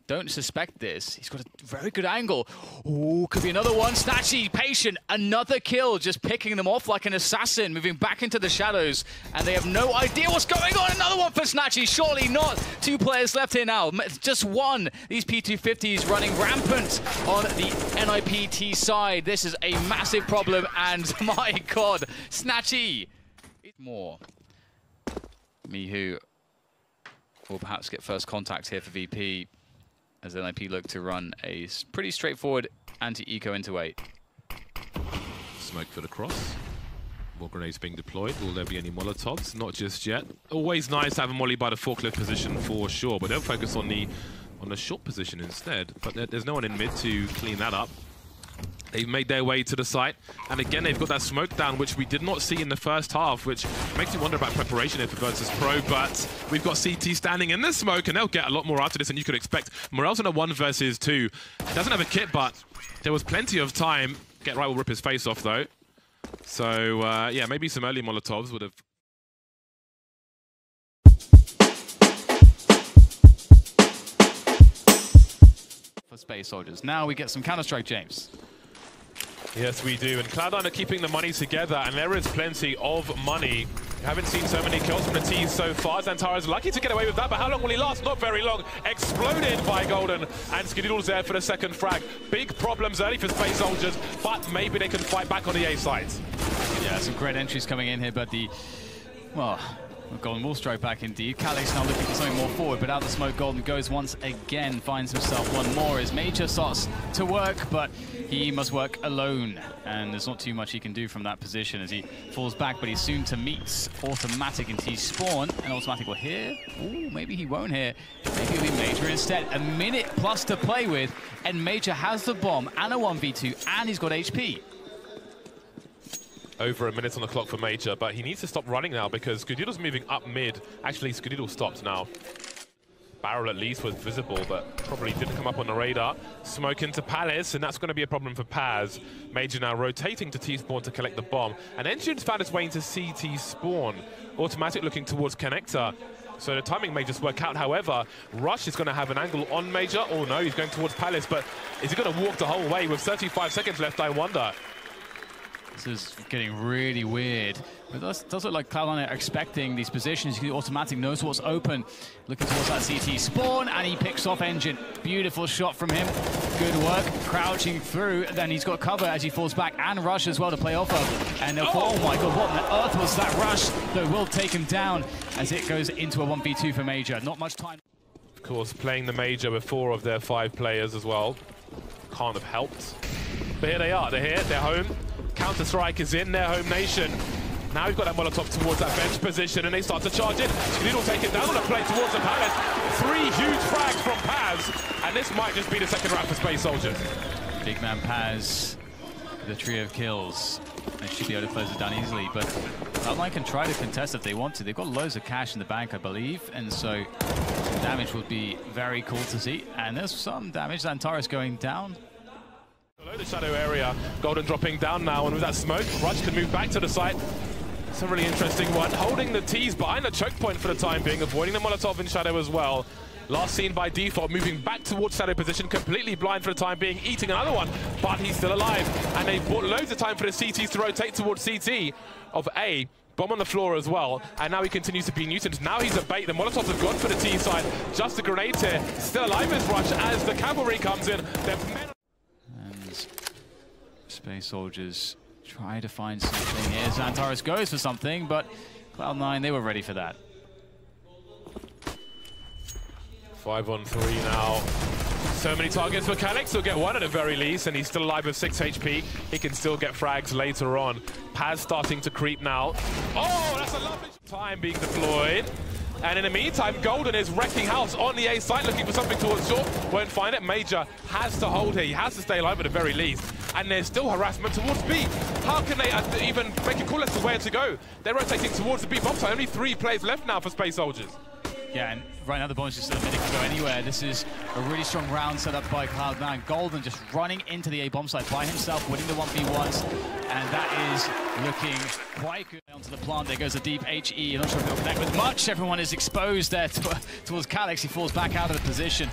don't suspect this. He's got a very good angle. Ooh, could be another one. Snatchy, patient, another kill, just picking them off like an assassin, moving back into the shadows, and they have no idea what's going on. Another one for Snatchy, surely not. 2 players left here now, just one. These P250s running rampant on the NIPT side. This is a massive problem, and my God, Snatchy. More. Mihu will perhaps get first contact here for VP as NIP look to run a pretty straightforward anti-eco into 8. Smoke for the cross. More grenades being deployed. Will there be any Molotovs? Not just yet. Always nice to have a molly by the forklift position for sure, but they'll focus on the short position instead. But there's no one in mid to clean that up. They've made their way to the site, and again they've got that smoke down, which we did not see in the first half, which makes me wonder about preparation here for Versus Pro. But we've got CT standing in the smoke, and they'll get a lot more out of this than you could expect. Morel's in a 1 versus 2. Doesn't have a kit, but there was plenty of time. Get right will rip his face off though. So yeah, maybe some early Molotovs would have. For Space Soldiers. Now we get some Counter-Strike, James. Yes, we do. And Cloud9 are keeping the money together, and there is plenty of money. Haven't seen so many kills from the T's so far. Xantara's lucky to get away with that, but how long will he last? Not very long. Exploded by Golden, and Skidoodle's there for the second frag. Big problems early for Space Soldiers, but maybe they can fight back on the A side. Yeah, some great entries coming in here, but well, Golden will strike back indeed. Calix now looking for something more forward, but out the smoke, Golden goes once again, finds himself one more as Major starts to work, but he must work alone, and there's not too much he can do from that position as he falls back, but he's soon to meet Automatic and T-Spawn, and Automatic will hear. Ooh, maybe he won't hear. Maybe it'll be Major instead. A minute plus to play with, and Major has the bomb and a 1v2, and he's got HP. Over a minute on the clock for Major, but he needs to stop running now because Skidoodle's moving up mid. Actually, Skidoodle stopped now. Barrel at least was visible, but probably didn't come up on the radar. Smoke into Palace, and that's going to be a problem for Paz. Major now rotating to T-Spawn to collect the bomb. And Engine's found its way into CT Spawn. Automatic looking towards Connector. So the timing may just work out. However, Rush is going to have an angle on Major. Oh no, he's going towards Palace, but is he going to walk the whole way? With 35 seconds left, I wonder. This is getting really weird. But it does look like Cloud9 are expecting these positions. Automatic knows what's open. Looking towards that CT Spawn, and he picks off Engine. Beautiful shot from him. Good work. Crouching through. Then he's got cover as he falls back, and Rush as well to play off of. And oh my God, what on earth was that Rush? Though will take him down as it goes into a 1v2 for Major. Not much time. Of course, playing the Major with 4 of their 5 players as well. Can't have helped. But here they are. They're here. They're home. Counter-Strike is in their home nation. Now we've got that Molotov towards that bench position, and they start to charge in. Skidoodle take it down on a play towards the Palace. 3 huge frags from Paz, and this might just be the second round for Space Soldiers. Big man Paz, the trio of kills. They should be able to close it down easily, but Cloud9 can try to contest if they want to. They've got loads of cash in the bank, I believe, and so damage would be very cool to see. And there's some damage. Xantara's going down. Below the shadow area, Golden dropping down now, and with that smoke, Rush can move back to the site. It's a really interesting one. Holding the T's behind the choke point for the time being, avoiding the Molotov in shadow as well. Last seen by default, moving back towards shadow position, completely blind for the time being, eating another one, but he's still alive. And they've bought loads of time for the CTs to rotate towards CT of A. Bomb on the floor as well, and now he continues to be nuisance. Now he's a bait. The Molotovs have gone for the T side. Just a grenade here. Still alive is Rush as the cavalry comes in. Space Soldiers try to find something here. Xantaris goes for something, but Cloud9, they were ready for that. 5 on 3 now. So many targets for Calix. He'll get one at the very least, and he's still alive with 6 HP. He can still get frags later on. Paz starting to creep now. Oh, that's a lovely time being deployed. And in the meantime, Golden is wrecking house on the A site, looking for something towards short. Won't find it. Major has to hold here. He has to stay alive at the very least. And there's still harassment towards B. How can they even make a call as to where to go? They're rotating towards the B bomb site. Only 3 players left now for Space Soldiers. Yeah, and right now the bonus is still a minute to go anywhere. This is a really strong round set up by Cloud9. Golden just running into the A bomb site by himself, winning the 1v1s, and that is looking quite good. Onto the plant, there goes a deep HE. I'm not sure if it'll connect with much. Everyone is exposed there towards Calix. He falls back out of the position.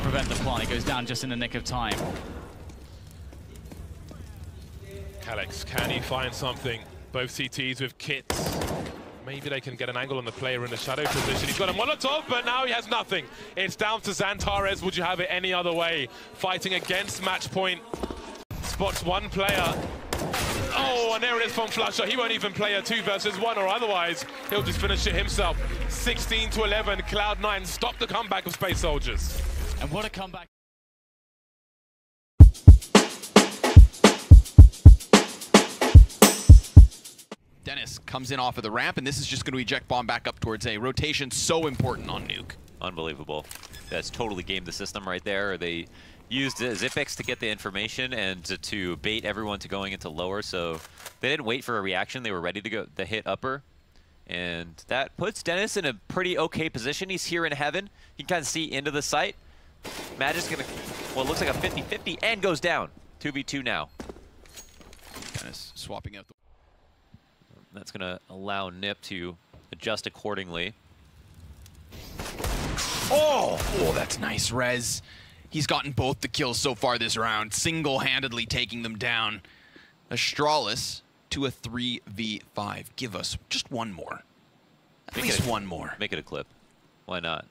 prevent the plant. It goes down just in the nick of time. Calyx, can he find something? Both CTs with kits. Maybe they can get an angle on the player in the shadow position. He's got a Molotov, but now he has nothing. It's down to Xantares. Would you have it any other way? Fighting against match point. Spots one player. Oh, and there it is from Flusher. He won't even play a 2 versus 1, or otherwise he'll just finish it himself. 16-11, Cloud9 stop the comeback of Space Soldiers. And what a comeback. Dennis comes in off of the ramp, and this is just going to eject bomb back up towards A. Rotation so important on Nuke. Unbelievable. That's totally gamed the system right there. They used Zipex to get the information and to bait everyone to going into lower, so they didn't wait for a reaction. They were ready to go to hit upper, and that puts Dennis in a pretty okay position. He's here in heaven. You can kind of see into the site. Magic's going to, well, it looks like a 50-50 and goes down. 2v2 now. Dennis swapping out the... That's going to allow Nip to adjust accordingly. Oh, that's nice, Rez. He's gotten both the kills so far this round, single-handedly taking them down. Astralis to a 3v5. Give us just one more. At least one more. Make it a clip. Why not?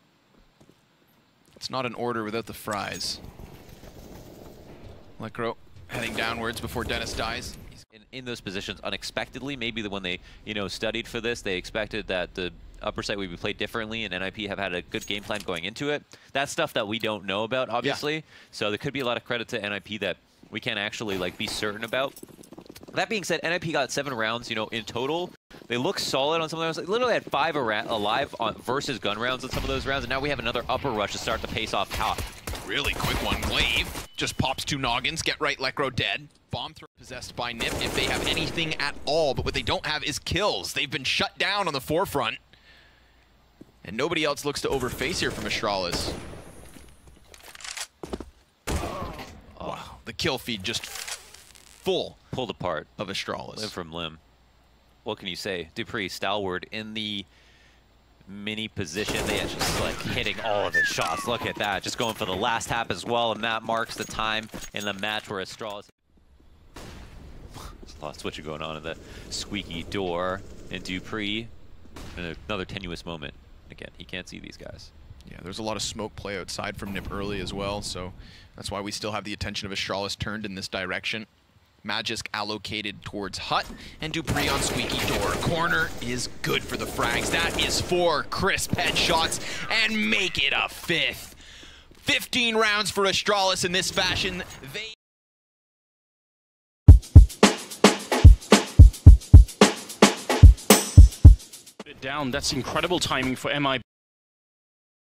It's not an order without the fries. Lecro heading downwards before Dennis dies. In those positions unexpectedly, maybe when they studied for this, they expected that the upper side would be played differently, and NIP have had a good game plan going into it. That's stuff that we don't know about, obviously. Yeah. So there could be a lot of credit to NIP that we can't actually be certain about. That being said, NIP got 7 rounds, in total. They look solid on some of those. They literally had 5 alive on versus gun rounds on some of those rounds, and now we have another upper rush to start the pace off top. Really quick one. Glaive just pops 2 noggins. Get right, Lecro dead. Bomb throw possessed by Nip if they have anything at all, but what they don't have is kills. They've been shut down on the forefront. And nobody else looks to overface here from Astralis. Wow, the kill feed just full. Pulled apart of Astralis. Limb from limb. What can you say? Dupree, stalwart in the mini position. They are just hitting all of his shots. Look at that. Just going for the last tap as well, and that marks the time in the match where Astralis... There's a lot of switching going on in the squeaky door. And Dupree, in another tenuous moment. Again, he can't see these guys. Yeah, there's a lot of smoke play outside from Nip early as well, so that's why we still have the attention of Astralis turned in this direction. Magisk allocated towards Hut, and Dupree on squeaky door. Corner is good for the frags. That is 4 crisp headshots, and make it a 5th. 15 rounds for Astralis in this fashion. Down. That's incredible timing for MI.